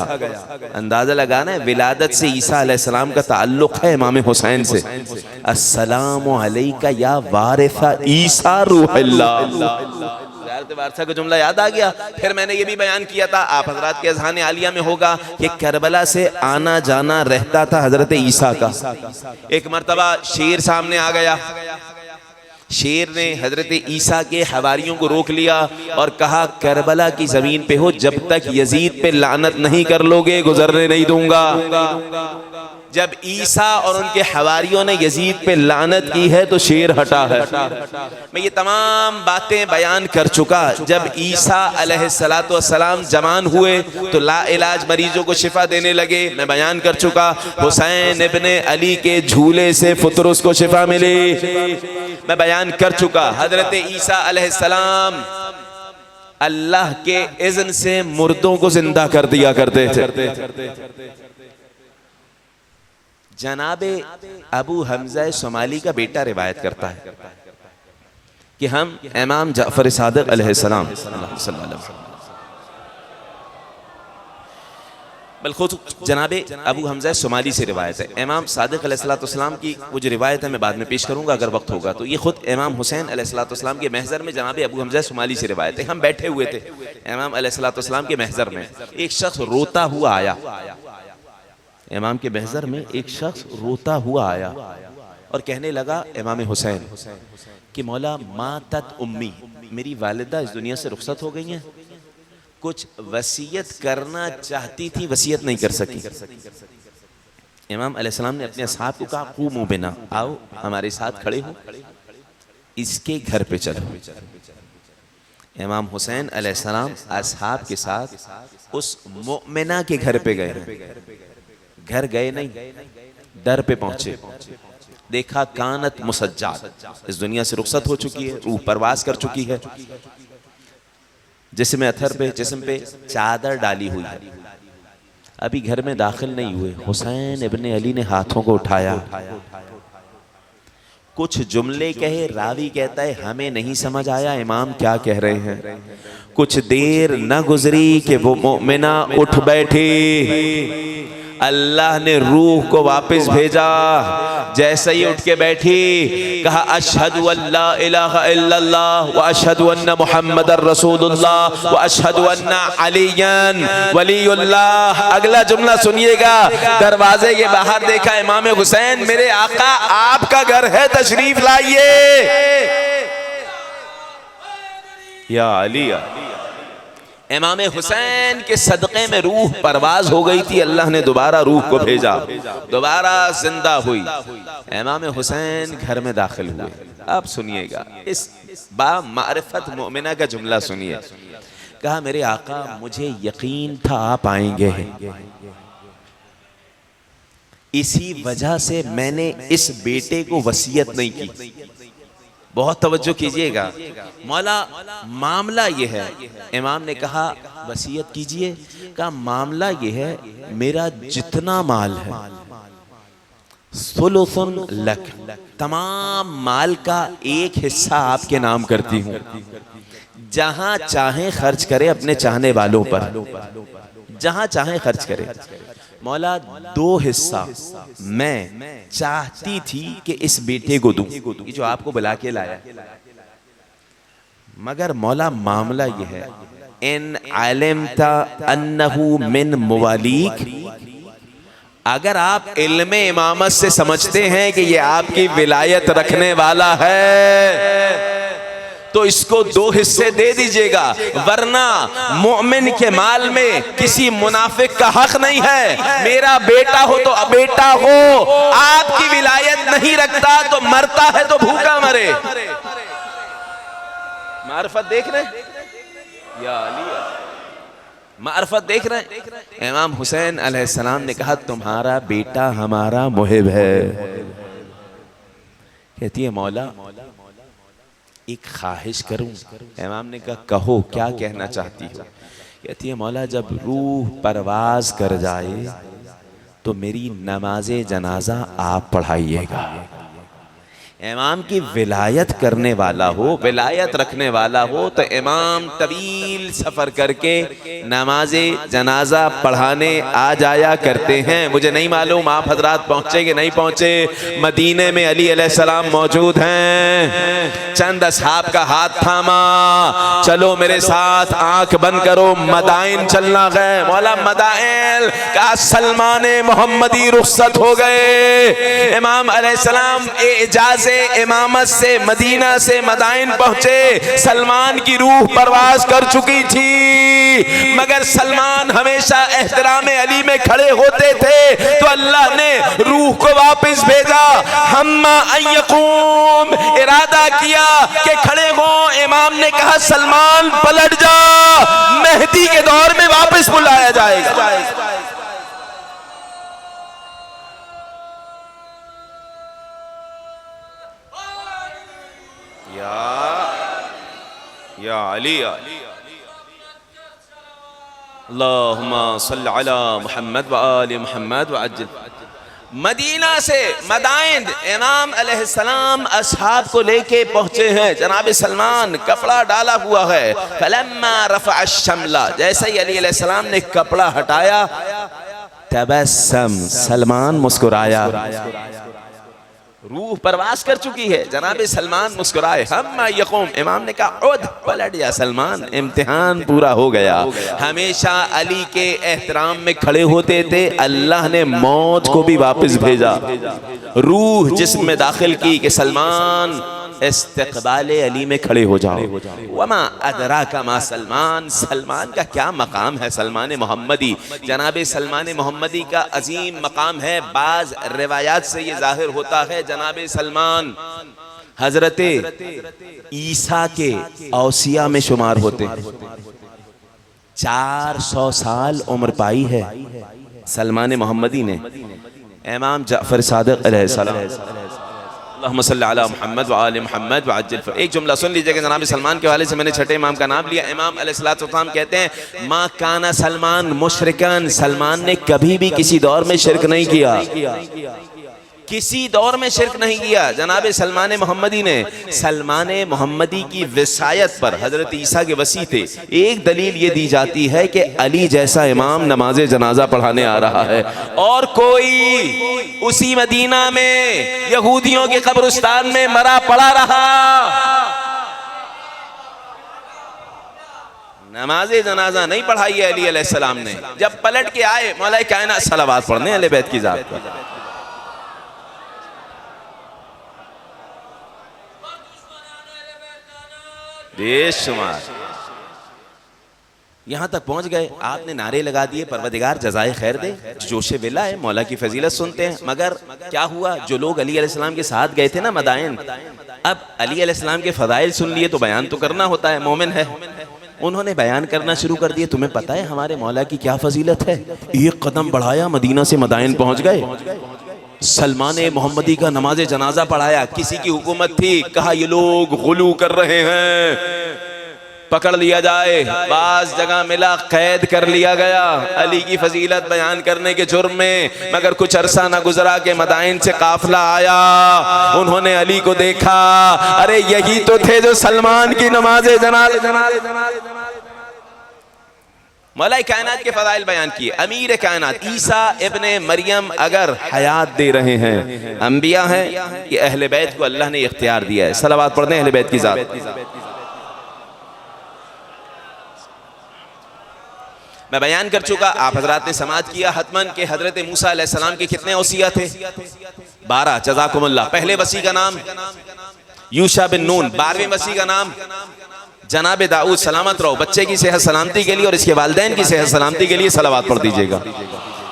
अंदाजा लगाना है विलादत से ईसा अलैहिस्सलाम का ताल्लुक है इमाम हुसैन से। अस्सलामु अलैका या वारिसा ईसा रूहुल्लाह। वारसा का जुमला याद आ गया। फिर मैंने ये भी बयान किया था, आप हजरात के अज़हान आलिया में होगा कि करबला से आना जाना रहता था हजरत ईसा का। एक मर्तबा शेर सामने आ गया। शेर ने हजरत ईसा के हवारियों को रोक लिया और कहा, करबला की जमीन पे हो, जब तक यजीद पे लानत नहीं कर लोगे गुजरने नहीं दूंगा। जब ईसा और उनके हवारियों ने यजीद पे लानत की है तो शेर हटा है। मैं ये तमाम बातें बयान कर चुका। जब ईसा अलैहिस्सलाम जवान हुए तो ला इलाज मरीजों को शिफा देने लगे, मैं बयान कर चुका। हुसैन इब्ने अली के झूले से फुतरुस को शिफा मिली, मैं बयान कर चुका। हजरत ईसा अलैहिस्सलाम अल्लाह के इज़्न से मुर्दों को जिंदा कर दिया करते थे। जनाबे अबू हमजा सोमाली का बेटा रिवायत करता है कि हम इमाम जाफर सादिक अलैहिस्सलाम बल खुद जनाबे अबू हमजा सोमाली से रिवायत है। इमाम सादिक अलैहिस्सलाम की वो जो रिवायत है मैं बाद में पेश करूंगा अगर वक्त होगा तो। ये खुद इमाम हुसैन अलैहिस्सलाम के महजर में जनाबे अबू हमजा सोमाली से रिवायत है। हम बैठे हुए थे इमाम अलैहिस्सलाम के महजर में, एक शख्स रोता हुआ आया। इमाम के महजर में एक शख्स रोता हुआ आया और कहने लगा इमाम हुसैन कि मौला मातत उम्मी, मेरी वालिदा इस दुनिया से रुखसत हो गई हैं, कुछ वसीयत करना चाहती थी, वसीयत नहीं कर सकी। इमाम अलैहिस्सलाम ने अपने असहाब को कहा, क़ूमू बिना, आओ हमारे साथ खड़े हो, इसके घर पे चलो। इमाम हुसैन अलैहिस्सलाम असहाब के साथ उस मोमिना के घर पे गए। घर गए नहीं, दर पे पहुंचे, देखा कानत मुसज्जाद, इस दुनिया से रुखसत हो चुकी है, रूह परवास कर चुकी है, जिस्म अथर पे, जिस्म पे चादर डाली हुई है। अभी घर में दाखिल नहीं हुए, हुसैन इब्ने अली ने हाथों को उठाया, कुछ जुमले कहे। रावी कहता है हमें नहीं समझ आया इमाम क्या कह रहे हैं। कुछ देर न गुजरी कि वो मोमिना उठ बैठी। अल्लाह ने रूह को वापस भेजा। जैसे ही उठ के बैठी कहा, अशहदु अल्ला इलाहा इल्लल्लाह व अशहदु अन्ना मुहम्मदर रसूलुल्लाह व अशहदु अन्ना अलीयन वलीउल्लाह। अगला जुमला सुनिएगा। दरवाजे के बाहर देखा इमाम हुसैन, मेरे आका आपका घर है, तशरीफ लाइए। या अली, इमाम हुसैन के सदक़े में रूह परवाज हो गई थी। अल्लाह ने दोबारा रूह को भेजा, दोबारा जिंदा हुई। इमाम हुसैन घर में दाखिल हुए। अब सुनिएगा इस बा मारिफत मोमिना का जुमला सुनिए। कहा, मेरे आका मुझे यकीन था आप आएंगे, इसी वजह से मैंने इस बेटे को वसीयत नहीं की। बहुत तवज्जो कीजिएगा। मौला मामला ये है, इमाम ने कहा वसीयत कीजिए। कहा मामला ये है, मेरा जितना माल है सुलुसुन लक, तमाम माल का एक हिस्सा आपके नाम करती हूँ, जहां चाहे खर्च करे अपने चाहने वालों पर, जहां चाहे खर्च करे। मौला दो हिस्सा मैं चाहती थी कि इस बेटे को दूं, ये जो आपको बुला के लाया, मगर मौला मामला ये है, इन अलिमता अन्नहु मिन मुवालीक, अगर आप इल्मे इमामत से समझते हैं कि ये आपकी विलायत रखने वाला है तो इसको दो हिस्से दे दीजिएगा, वरना मोमिन के माल में किसी मुनाफिक का हक नहीं है। मेरा बेटा हो तो बेटा हो, आपकी विलायत नहीं रखता तो मरता है तो भूखा मरे। मार्फत देख रहे या अली, मार्फत देख रहे। इमाम हुसैन अलैहिस्सलाम ने कहा तुम्हारा बेटा हमारा मुहिब है। कहती है मौला एक ख्वाहिश करूं। इमाम ने कहा कहो क्या कहना चाहती हो। कहती है मौला जब रूह परवाज कर जाए तो मेरी नमाजे जनाजा आप पढ़ाइएगा। इमाम की विलायत करने वाला हो, विलायत रखने वाला हो तो इमाम तवील सफ़र करके नमाजे जनाजा पढ़ाने आ जाया करते हैं। मुझे नहीं मालूम आप हजरात पहुँचे कि नहीं पहुँचे। मदीने में अली अलैहिस्सलाम मौजूद हैं। चंद असहाब का हाथ थामा, चलो मेरे साथ, आंख बंद करो, मदाइन चलना गए। मौला मदाइन का सलमान मोहम्मदी रुखसत हो गए। इमाम अलैहिस्सलाम इजाज़त इमामत से मदीना से मदाइन पहुंचे। सलमान की रूह परवाज कर चुकी थी, मगर सलमान हमेशा एहतराम अली में खड़े होते थे तो अल्लाह ने रूह को वापस भेजा। हम्मा अय्यकूम, इरादा किया कि खड़े हो। इमाम ने कहा सलमान पलट जा, मेहदी के दौर में वापस बुलाया जाएगा। या अली अल्लाहुम्मा सल्ली अला मुहम्मद व आलि मुहम्मद व अज्जिल। मदीना से मदाइन इमाम अलैहिस्सलाम असहाब को लेके पहुंचे हैं। जनाब सलमान कपड़ा डाला हुआ है। फलम्मा रफ़अ अश-शमला, जैसे ही अली अलैहिस्सलाम ने कपड़ा हटाया, तबस्सम, सलमान मुस्कुराया। रूह परवास कर चुकी है, जनाब सलमान मुस्कुराए। हम यकूम, इमाम ने कहा उद, पलट जा सलमान, इम्तिहान पूरा हो गया। हमेशा अली के एहतराम में खड़े होते थे, अल्लाह ने मौत को भी वापस भेजा। रूह जिस्म में दाखिल की कि सलमान इस्तक़बाले अली में खड़े हो जाओ। वमा अदराका मा सलमान, सलमान का क्या मकाम है। सलमान मोहम्मदी, जनाब सलमान मोहम्मदी का अजीम मकाम है। बाज रिवायात से ये जाहिर होता है जनाब सलमान हजरते ईसा के औसिया में शुमार होते हैं। 400 साल उम्र पाई है सलमान मोहम्मदी ने। इमाम जाफर सादिक अलैहिस्सलाम, अल्लाहुम्मा सल्ली अला मुहम्मद व आलि मुहम्मद व अज्जिल। एक जुमला सुन लीजिएगा जनाब सलमान के हवाले से, मैंने छठे इमाम का नाम लिया। इमाम अलैहिस्सलाम कहते हैं मा काना सलमान मुशरिकन, सलमान ने कभी भी किसी दौर में शिरक नहीं किया, किसी दौर में शिरक नहीं किया। जनाब सलमान मोहम्मदी ने, सलमान मोहम्मदी की विसायत पर हजरत ईसा के वसी थे। एक दलील ये दी जाती है कि अली जैसा इमाम नमाज जनाजा पढ़ाने आ रहा है और कोई उसी मदीना में यहूदियों के कब्रिस्तान में मरा पड़ा रहा। नमाज जनाजा नहीं पढ़ाई है अली अलैहिस्सलाम ने। जब पलट के आए, मौला कायनात सलावत पढ़ने अहले बैत की जात पर। बेशुमार यहाँ तक पहुँच गए, आपने नारे लगा दिए परवरदिगार जज़ाए खैर दे। जोशे विला है, मौला की फजीलत सुनते हैं। मगर क्या हुआ, जो लोग अली अलैहिस्सलाम के साथ गए थे ना मदाइन, अब अली अलैहिस्सलाम के फ़ज़ाइल सुन लिए तो बयान तो करना होता है, मोमिन है। उन्होंने बयान करना शुरू कर दिए। तुम्हें पता है हमारे मौला की क्या फजीलत है। एक कदम बढ़ाया, मदीना से मदाइन पहुँच गए। सलमान मोहम्मदी का नमाज जनाजा पढ़ाया। किसी की हुकूमत थी, कहा ये लोग गुलू कर रहे हैं, पकड़ लिया जाए। बाज जगह मिला, कैद कर लिया गया अली की फजीलत बयान करने के जुर्म में। मगर कुछ अरसा न गुजरा के मदाइन से काफिला आया। उन्होंने अली को देखा, अरे यही तो थे जो सलमान की नमाज जनाजा। मौला कायनात के फज़ाइल बयान किए। अमीर कायनात ईसा इब्ने मरियम अगर हयात दे रहे हैं, अंबिया हैं, ये अहले बैत को अल्लाह ने इख्तियार दिया है। सलावत पढ़ते हैं अहले बैत की ज़ात। मैं बयान कर चुका, आप हजरात ने समाज किया हतमन के हजरत मूसा अलैहिस्सलाम के कितने औसिया थे? 12। जज़ाकुमुल्लाह। पहले वसी का नाम यूशा बिन नून, 12वें वसी का नाम जनाब दाऊद। सलामत रहो, बच्चे की सेहत सलामती के लिए और इसके वालिदैन की सेहत सलामती के लिए सलावत पढ़ दीजिएगा।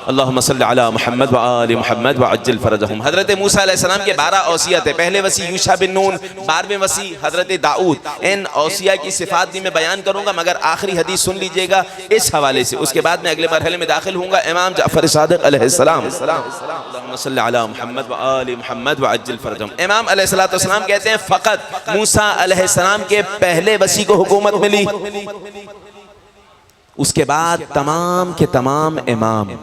अल्लाहुम्मा सल्लि अला मुहम्मद व आलि मुहम्मद व अज्जिल फरजहुम। हजरत मूसा अलैहिस्सलाम के 12 औसिया थे। पहले वसी यूशा बिन नून, 12वें वसी हजरत दाऊद। इन औसिया की सिफात भी मैं बयान करूंगा, मगर आखिरी हदीस सुन लीजिएगा इस हवाले से। उसके बाद मैं अगले मरहले में दाखिल होऊंगा इमाम जाफर सादिक अलैहिस्सलाम। अल्लाहुम्मा सल्लि अला मुहम्मद व आलि मुहम्मद व अज्जिल फरजहुम। इमाम अलैहिस्सलाम कहते हैं फ़कत मूसा अलैहिस्सलाम के पहले वसी को हुकूमत मिली, उसके बाद तमाम के तमाम इमाम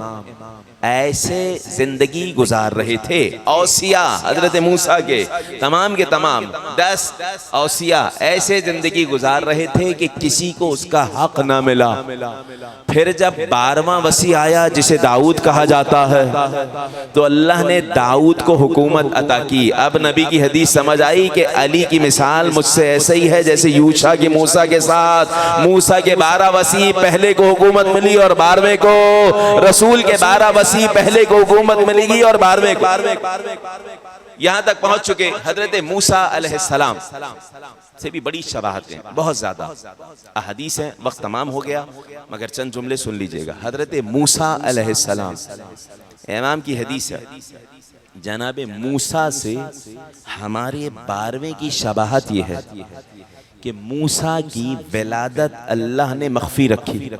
ऐसे जिंदगी गुजार रहे थे। औसिया हजरत मूसा के तमाम 10 औसिया ऐसे जिंदगी गुजार रहे थे कि किसी को उसका हक ना मिला। फिर जब 12वां वसी आया जिसे दाऊद कहा जाता है, तो अल्लाह ने दाऊद को हुकूमत अता की। अब नबी की हदीस समझ आई कि अली की मिसाल मुझसे ऐसे ही है जैसे यूशा की मूसा के साथ। मूसा के 12 वसी पहले को हुकूमत मिली और 12वें को, रसूल के 12 वसी पहले को हुकूमत मिलेगी और 12वें को। यहां तक पहुंच चुके हजरत मूसा अलैहिस्सलाम से भी बड़ी शबाहतें, बहुत ज्यादा अहदीस हैं। वक्त तमाम हो गया, मगर चंद जुमले सुन लीजिएगा। हजरत मूसा अलैहिस्सलाम, इमाम की हदीस है, जनाब मूसा से हमारे 12वें की शबाहत यह है कि मूसा की विलादत अल्लाह ने मख्फी रखी।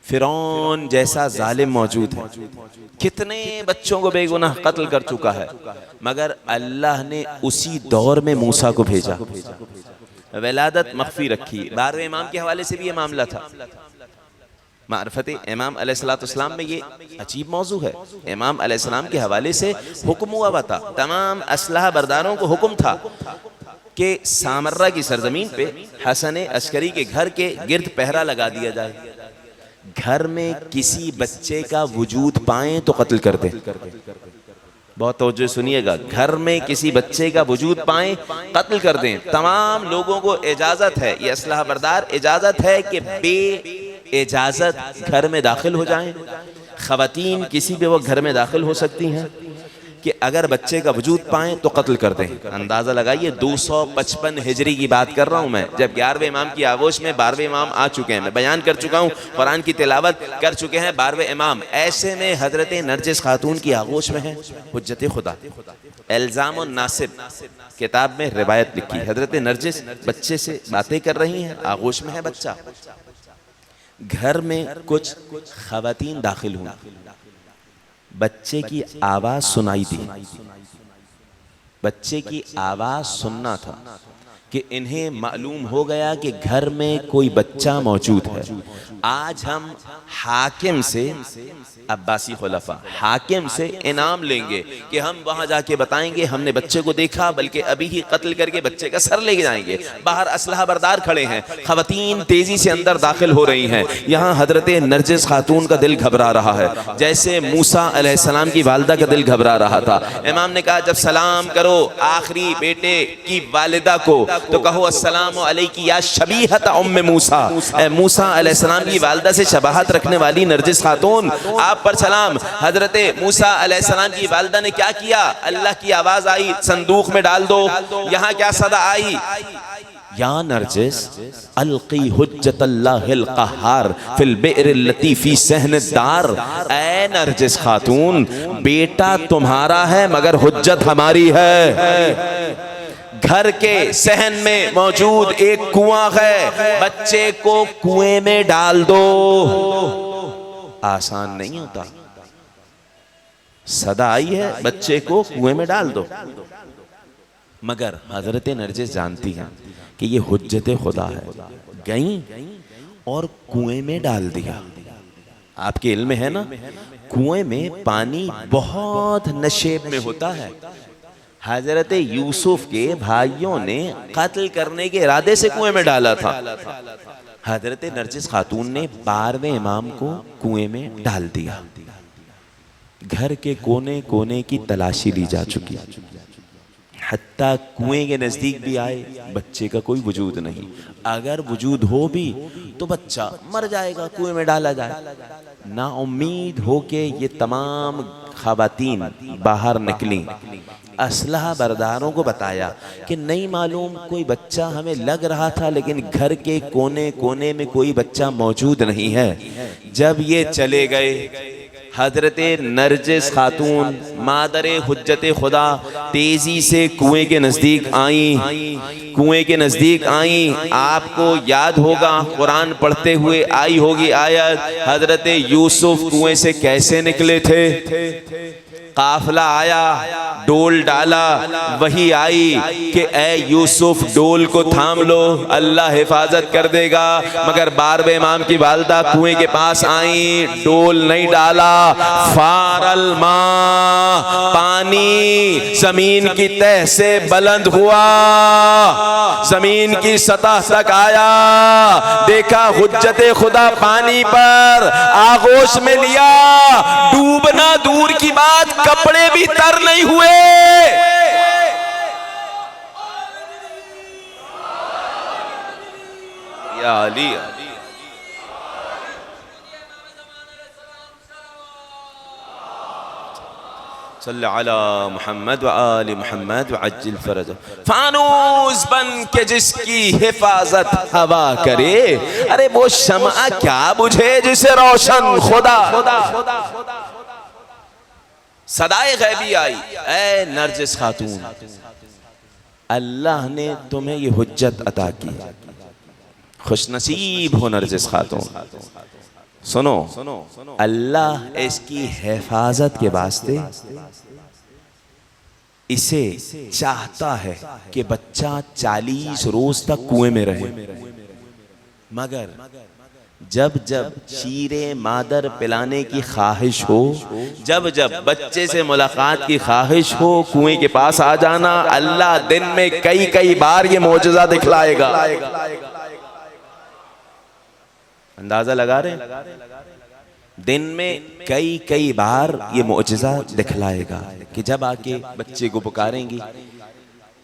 फिरौन जैसा जालिम मौजूद है, कितने बच्चों को बेगुनाह कत्ल कर चुका है, मगर अल्लाह ने उसी दौर में मूसा को भेजा, विलादत मख्फी रखी। 12वें इमाम के हवाले से भी ये मामला था। मारफत इमाम अलैहिस्सलाम में ये अजीब मौजू है। इमाम अलैहिस्सलाम के हवाले से हुक्म हुआ था, तमाम असलहा बरदारों को हुक्म था कि सामर्रा की सरजमीन पे हसन अस्करी के घर के गिर्द पहरा लगा दिया जाए। घर में किसी बच्चे का वजूद पाएं तो कत्ल कर दें। बहुत तवज्जो सुनिएगा, घर में किसी बच्चे का वजूद पाएं कत्ल कर दें। तमाम लोगों को इजाजत है, ये असलहा बरदार इजाजत है कि बे इजाजत घर में दाखिल हो जाएं। खवातीन किसी भी वक्त घर में दाखिल हो सकती हैं कि अगर बच्चे का वजूद पाएं तो कत्ल कर दें। अंदाज़ा लगाइए, 255 हिजरी की बात कर रहा हूं मैं, जब 11वें इमाम की आगोश में 12वें इमाम आ चुके हैं। मैं बयान कर चुका हूं, कुरान की तिलावत कर चुके हैं 12वें इमाम। ऐसे में हजरत नरजिस खातून की आगोश में है हुज्जत खुदा। इल्ज़ाम और नासिब किताब में रिवायत लिखी, हजरत नरजिस बच्चे से बातें कर रही हैं, आगोश में है बच्चा। घर में कुछ खवातीन दाखिल हुई, बच्चे की आवाज सुनाई दी। बच्चे की आवाज सुनना था कि इन्हें मालूम हो गया कि घर में कोई बच्चा मौजूद है। आज हम हाकिम से, अब्बासी खुलफा हाकिम से इनाम लेंगे कि हम वहां जाके बताएंगे हमने बच्चे को देखा, बल्कि अभी ही कत्ल करके बच्चे का सर लेके जाएंगे। बाहर असलहा बरदार खड़े हैं, खवातीन तेजी से अंदर दाखिल हो रही हैं। यहाँ हजरत नरजिस खातून का दिल घबरा रहा है, जैसे मूसा अलैहिस्सलाम की वालिदा का दिल घबरा रहा था। इमाम ने कहा, जब सलाम करो आखिरी बेटे की वालिदा को तो कहो अस्सलामु अलैकी या शबीहत उम्मे मूसा। मूसा अलैहिस्सलाम की वालिदा से शबाहत रखने वाली नरजिस खातून, आप पर सलाम। हजरत मूसा अलैहिस्सलाम की वालिदा ने क्या किया? अल्लाह की आवाज आई, संदूक में डाल दो। यहाँ क्या सदा आई? या नरजिस अलकी हुज्जतल्लाहिल क़हार फिल बि'रिल लती फी सहनदार। ऐ नरजिस खातून, बेटा तुम्हारा है मगर हुज्जत हमारी है। घर के सहन में मौजूद एक कुआं है, बच्चे को कुएं में डाल दो। आसान नहीं होता, सदा आई है, बच्चे को कुएं में डाल दो। मगर हजरत नरजिस जानती हैं कि ये हुज्जत खुदा है। गई और कुएं में डाल दिया। आपके इल्म में है ना, कुएं में पानी बहुत नशेब में होता है। हजरत यूसुफ के भाइयों ने कत्ल करने के इरादे से कुएं में डाला था। हजरत नरजिस खातून ने 12वें इमाम को कुएं में डाल दिया। घर के कोने कोने की तलाशी ली जा चुकी, हत्ता कुएं के नजदीक भी आए, बच्चे का कोई वजूद नहीं। अगर वजूद हो भी तो बच्चा मर जाएगा, कुएं में डाला जाए। ना उम्मीद हो के ये तमाम खवातीन बाहर निकली। असलहा बरदारों को बताया कि नहीं मालूम, कोई बच्चा हमें लग रहा था लेकिन घर के कोने कोने में कोई बच्चा मौजूद नहीं है। जब ये चले गए, हजरत नरजिस खातून मादरे हुज्जत खुदा तेजी से कुएं के नजदीक आई। कुएं के नजदीक आई। आपको याद होगा कुरान पढ़ते हुए आई होगी आयत, हजरत यूसुफ कुएं से कैसे निकले थे। काफिला आया, डोल डाला, वही आई कि ए यूसुफ डोल को थाम लो, अल्लाह हिफाजत कर देगा। मगर 12वें इमाम की वालदा कुएं के पास आई, डोल नहीं डाला। फारल मां, पानी जमीन की तह से बुलंद हुआ, जमीन की सतह तक आया। देखा हुज्जते खुदा पानी पर आगोश में लिया। डूबना दूर की बात, कपड़े भी तर नहीं हुए। या अली, सल्लल्लाहु अला मुहम्मद व आले मुहम्मद व अज्जिल फरज। फानूस बन के जिसकी हिफाजत हवा करे, अरे वो शम्आ क्या बुझे जिसे रोशन खुदा। सदाए गैबी आई, ऐ नरजिस खातून, अल्लाह ने तुम्हें ये हुज्जत अता की, खुशनसीब हो नरजिस खातून। सुनो, अल्लाह इसकी हिफाजत के वास्ते इसे चाहता है कि बच्चा 40 रोज तक कुएं में रहे। मगर जब जब शीरे मादर पिलाने की ख्वाहिश हो, जब जब बच्चे से मुलाकात की ख्वाहिश हो, कुएं के पास आ जाना। अल्लाह दिन में कई कई बार ये मौजज़ा दिखलाएगा। अंदाजा लगा रहे हैं? दिन में कई कई बार ये मौजज़ा दिखलाएगा कि जब आके बच्चे को पुकारेंगी,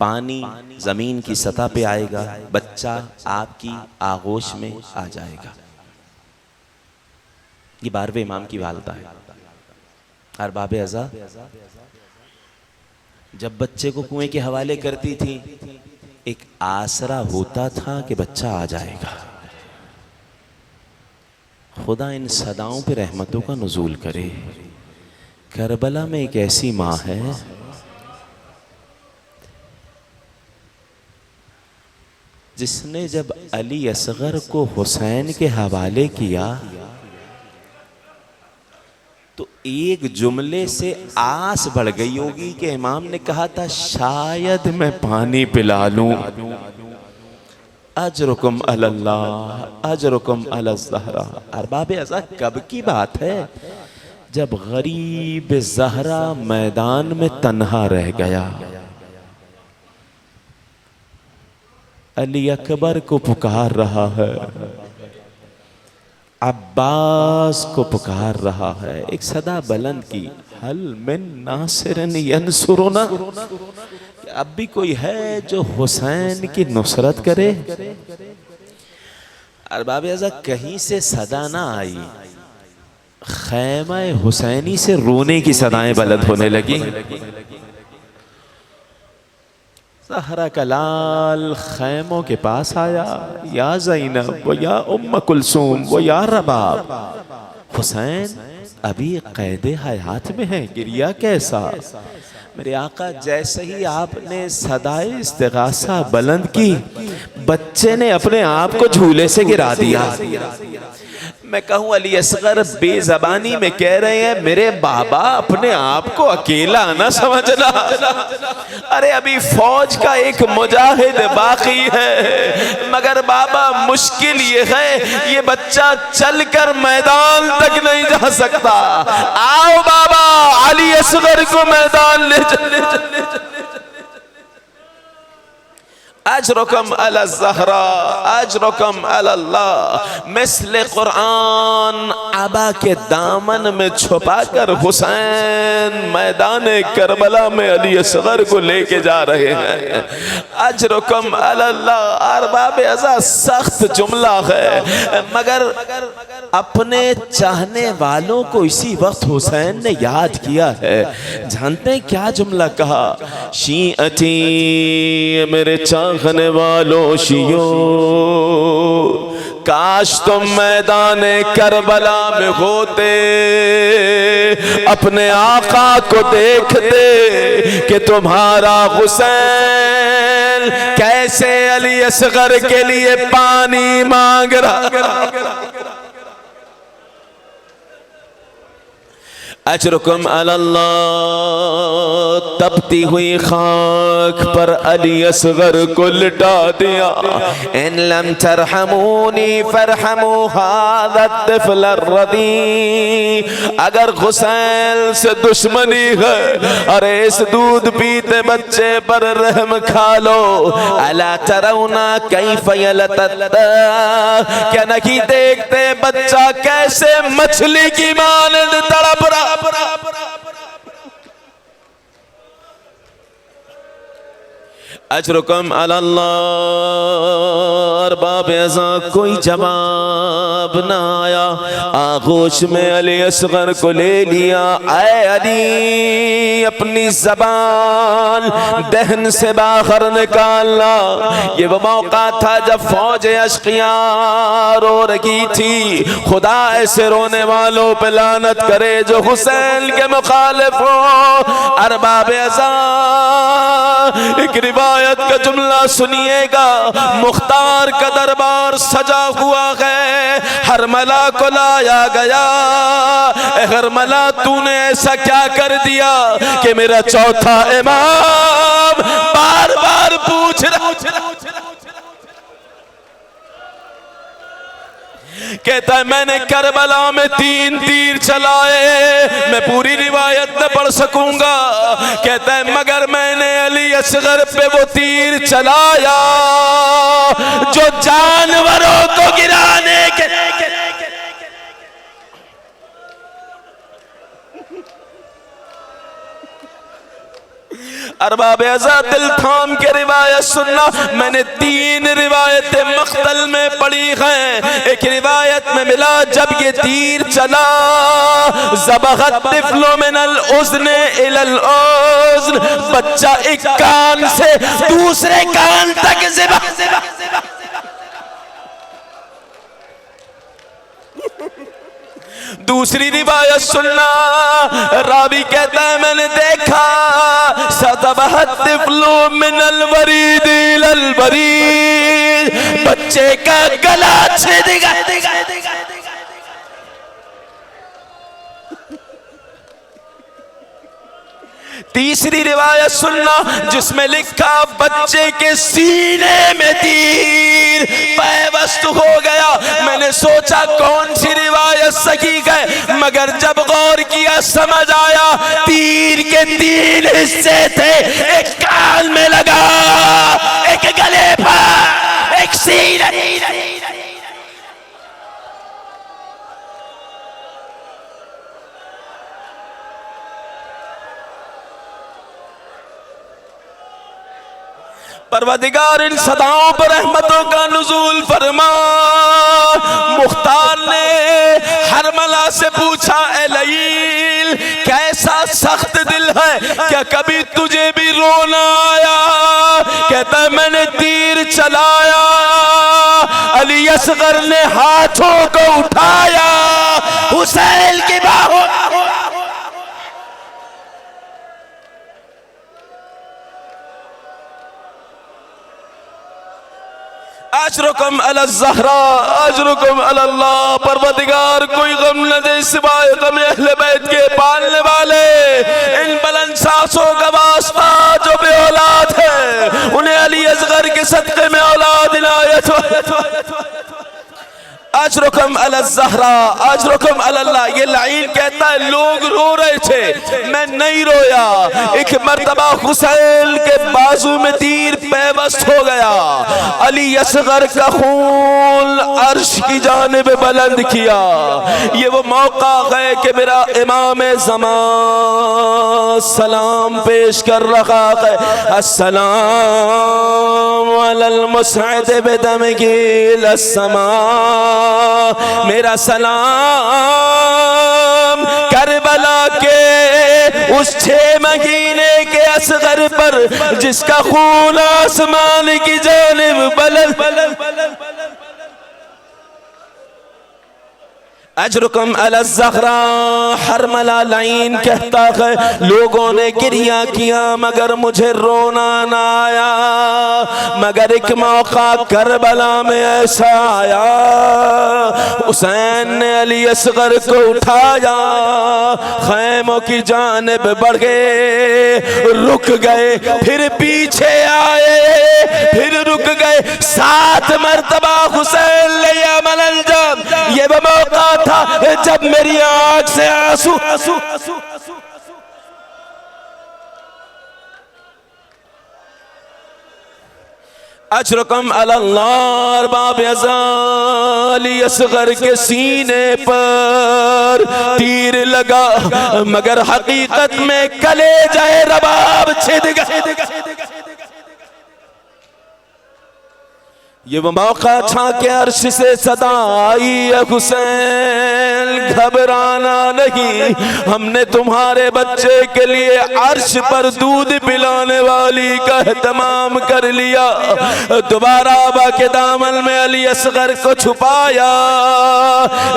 पानी जमीन की सतह पे आएगा, बच्चा आपकी आगोश में आ जाएगा। ये 12वें इमाम की वालदा है। अरबाब अज़ा जब बच्चे को कुएं के हवाले करती थी, एक आसरा होता था कि बच्चा आ जाएगा। खुदा इन सदाओं पे रहमतों का नुज़ूल करे। करबला में एक ऐसी माँ है जिसने जब अली असगर को हुसैन के हवाले किया तो एक जुमले से आस बढ़ गई होगी कि इमाम ने कहा था शायद मैं पानी पिला लूं। अजरुकुम अल्लाह, अजरुकुम अल-ज़हरा। अरबाब अज़ा कब की बात है? जब गरीब ज़हरा मैदान में तन्हा रह गया, अली अकबर को पुकार रहा है, अब्बास को पुकार रहा है। एक सदा बुलंद की, हल मिन नासिरन यंसुरुना, अब भी कोई है जो हुसैन की नुसरत करे? अरबाब अज़ा कहीं से सदा ना आई, खैमा हुसैनी से रोने की सदाएं बुलंद होने लगी। ज़हरा का लाल खैमों के पास आया, या ज़ैनब व या उम्म कुलसूम व या रबाब। हुसैन अभी क़ैदे हयात में है, गिरिया कैसा? मेरे आका जैसे ही आपने सदाए इस्तिग़ासा बुलंद की, बच्चे ने अपने आप को झूले से गिरा दिया। मैं कहूँ अली असगर बेज़बानी में कह रहे हैं, मेरे बाबा अपने आप को अकेला न समझना। अरे अभी फौज का एक मुजाहिद बाकी है, मगर बाबा मुश्किल ये है, ये बच्चा चलकर मैदान तक नहीं जा सकता। आओ बाबा, अली असगर को मैदान ले चले। अजरुकुम अला ज़हरा अजरुकुम अल्लाह। मिस्ल कुरान अबा के दामन में छुपाकर हुसैन मैदान करबला में अली असगर को लेके जा रहे हैं। अजरुकुम अल्लाह। अरबाब अज़ा सख्त जुमला है, मगर अपने चाहने वालों को इसी वक्त हुसैन ने याद किया है। जानते हैं क्या जुमला कहा? शीअती, मेरे चाहने वालों शियो, काश तुम मैदान करबला में होते, अपने आका को देखते कि तुम्हारा हुसैन कैसे अली असगर के लिए पानी मांग रहा। अजरुकुम अल्लाह। तपती हुई खाक पर अली असगर को लिटा दिया। इन लम तरहमूनी फरहमू हाज़ा तिफ़्ल अर्रदी। अगर हुसैन से दुश्मनी है, अरे इस दूध पीते बच्चे पर रहम खा लो। अला तरौना कैफ़ यलतत्ता, क्या नहीं देखते बच्चा कैसे मछली की मानंद तड़प रहा। अजरुकुम अल्लाह। अरबाब अज़ा कोई जवाब ना आया। आगोश में अली असगर को ले लिया। ऐ अली, अपनी जबान दहन से बाहर निकालना। ये वो मौका था जब फौज अश्किया रो रही थी। खुदा ऐसे रोने वालों पे लानत करे जो हुसैन के मुखालिफ हो। अरबाब अज़ा एक रिवायत का जुमला सुनिएगा। मुख्तार का दरबार सजा हुआ है, हरमला को लाया गया। हरमला, तूने ऐसा क्या कर दिया कि मेरा चौथा इमाम बार बार पूछ रहा। कहता है मैंने करबला में 3 तीर चलाए, मैं पूरी रिवायत न पढ़ सकूंगा। कहता है मगर मैंने अली असगर पे वो तीर चलाया जो जानवरों को गिराने के। अरबाब अज़ा दिल थाम के रिवायत सुनना। मैंने 3 रिवायतें मख्तल में पढ़ी हैं। एक रिवायत में मिला जब ये तीर चला, ज़बग़त तिफ़्लु मिनल उज़्न इलल उज़्न, बच्चा एक कान से दूसरे कान तक ज़िबा। दूसरी रिवायत सुनना। रावी कहता है मैंने देखा सतबहत तिफ़्लु मिनल वरीद इलल वरीद, बच्चे का गला छिद गया। तीसरी रिवायत सुनना जिसमें लिखा बच्चे के सीने में तीर पैवस्त हो गया। मैंने सोचा कौन सी रिवायत सही है, मगर जब गौर किया समझ आया तीर के 3 हिस्से थे। एक कान में लगा, एक गले पर, एक सीने। परवदिगार इन सदाओं पर रहमतों का नुज़ूल फरमा। मुख्तार ने हरमला से पूछा, ए लईल कैसा सख्त दिल है, क्या कभी तुझे भी रोना आया? कहता है मैंने तीर चलाया, अली असगर ने हाथों को उठाया, हुसैन की बाहों। अजरुकुम अला ज़हरा अजरुकुम अल्लाह। परवदिगार कोई गम न दे सिवाय गम अहले बैत के पालने वाले। इन बुलंद सांसों का वास्ता जो बे औलाद है, उन्हें अली असगर के सदक़े में औलाद इनायत हो। अजरुकुम अला ज़हरा अजरुकुम अल्लाह। ये लाइन कहता है लोग रो रहे थे, मैं नहीं रोया। एक मर्तबा हुसैन के बाजू में तीर बेबस हो गया। अली असगर का खून अर्श की जानिब बुलंद किया। ये वो मौका है कि मेरा इमाम ज़मान सलाम पेश कर रहा है। अस्सलाम अलल मुसअद बिदमगिल अस्समा, मेरा सलाम करबला के उस 6 महीने के असगर पर जिसका खून आसमान की जानिब बुलंद। अजरुकम अलज़्ज़हरा हरमला लाइन कहता है लोगों ने गिरिया किया मगर मुझे रोना ना आया। मगर एक मौका करबला में ऐसा आया, हुसैन ने अली असगर को उठाया, खैमों की जानिब बढ़ गए, रुक गए, फिर पीछे आए, फिर रुक गए। 7 मरतबा हुसैन ले अमल अंजाम। ये वो मौका था जब मेरी आंख से आंसू अशरकम अलल्लाह बाब अली असगर के सीने पर तीर लगा मगर हकीकत में कलेजा रबाब छिद गया। ये वो मौका था कि अर्श से सदा आई है हुसैन घबराना नहीं, हमने तुम्हारे बच्चे के लिए अर्श पर दूध पिलाने वाली का एहतमाम कर लिया। दोबारा आबा के दामन में अली असगर को छुपाया।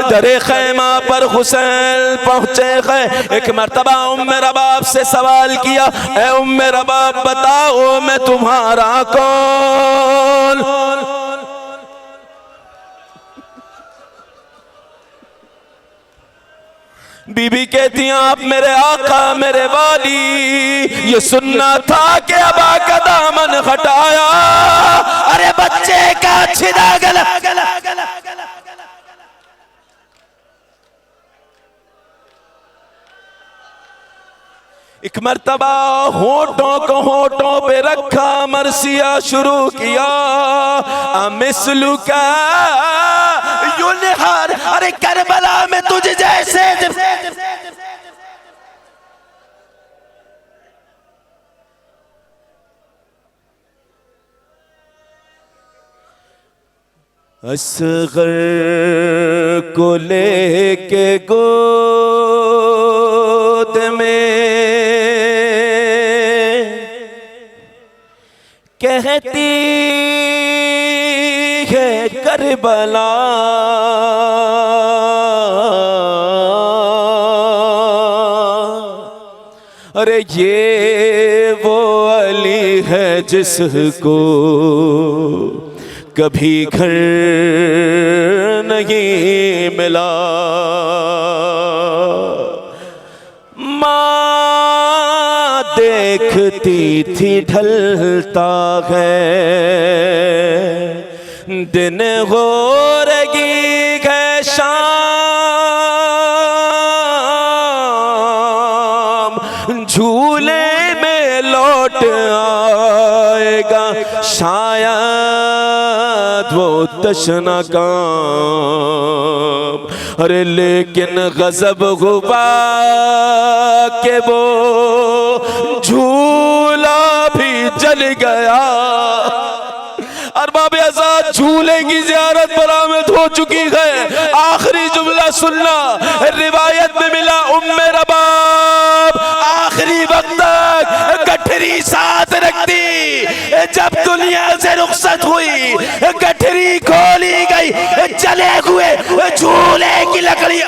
दरे खैमा पर हुसैन पहुंचे हैं। एक मर्तबा उम्मे रबाब से सवाल किया, ए उम्मे रबाब बताओ मैं तुम्हारा कौन? बीबी कहती आप मेरे आका मेरे वाली। ये सुनना था कि अबा का दामन हटाया, अरे बच्चे का छिदा गला। एक मर्तबा होठों को होठों पे रखा, मरसिया शुरू किया, मिसलू का यूनिहार, अरे करबला में तुझे जैसे असगर को लेके गोद में कहती है करबला, अरे ये वो अली है जिसको कभी घर नहीं मिला। माँ देखती थी ढलता है दिन, हो रही है शाम, झूले में लौट आएगा शायद वो तशना काम। अरे लेकिन गजब हुआ के वो झूला भी जल गया। अरबाब आजाद झूले की ज़ियारत बरामद हो चुकी है। आखिरी जुमला सुनना, रिवायत में मिला उम्मे रबाब आखिरी वक्त तक गठरी साथ रखती। जब दुनिया से रुखसत हुई गठरी खोली गई, जले हुए झूले की लकड़ी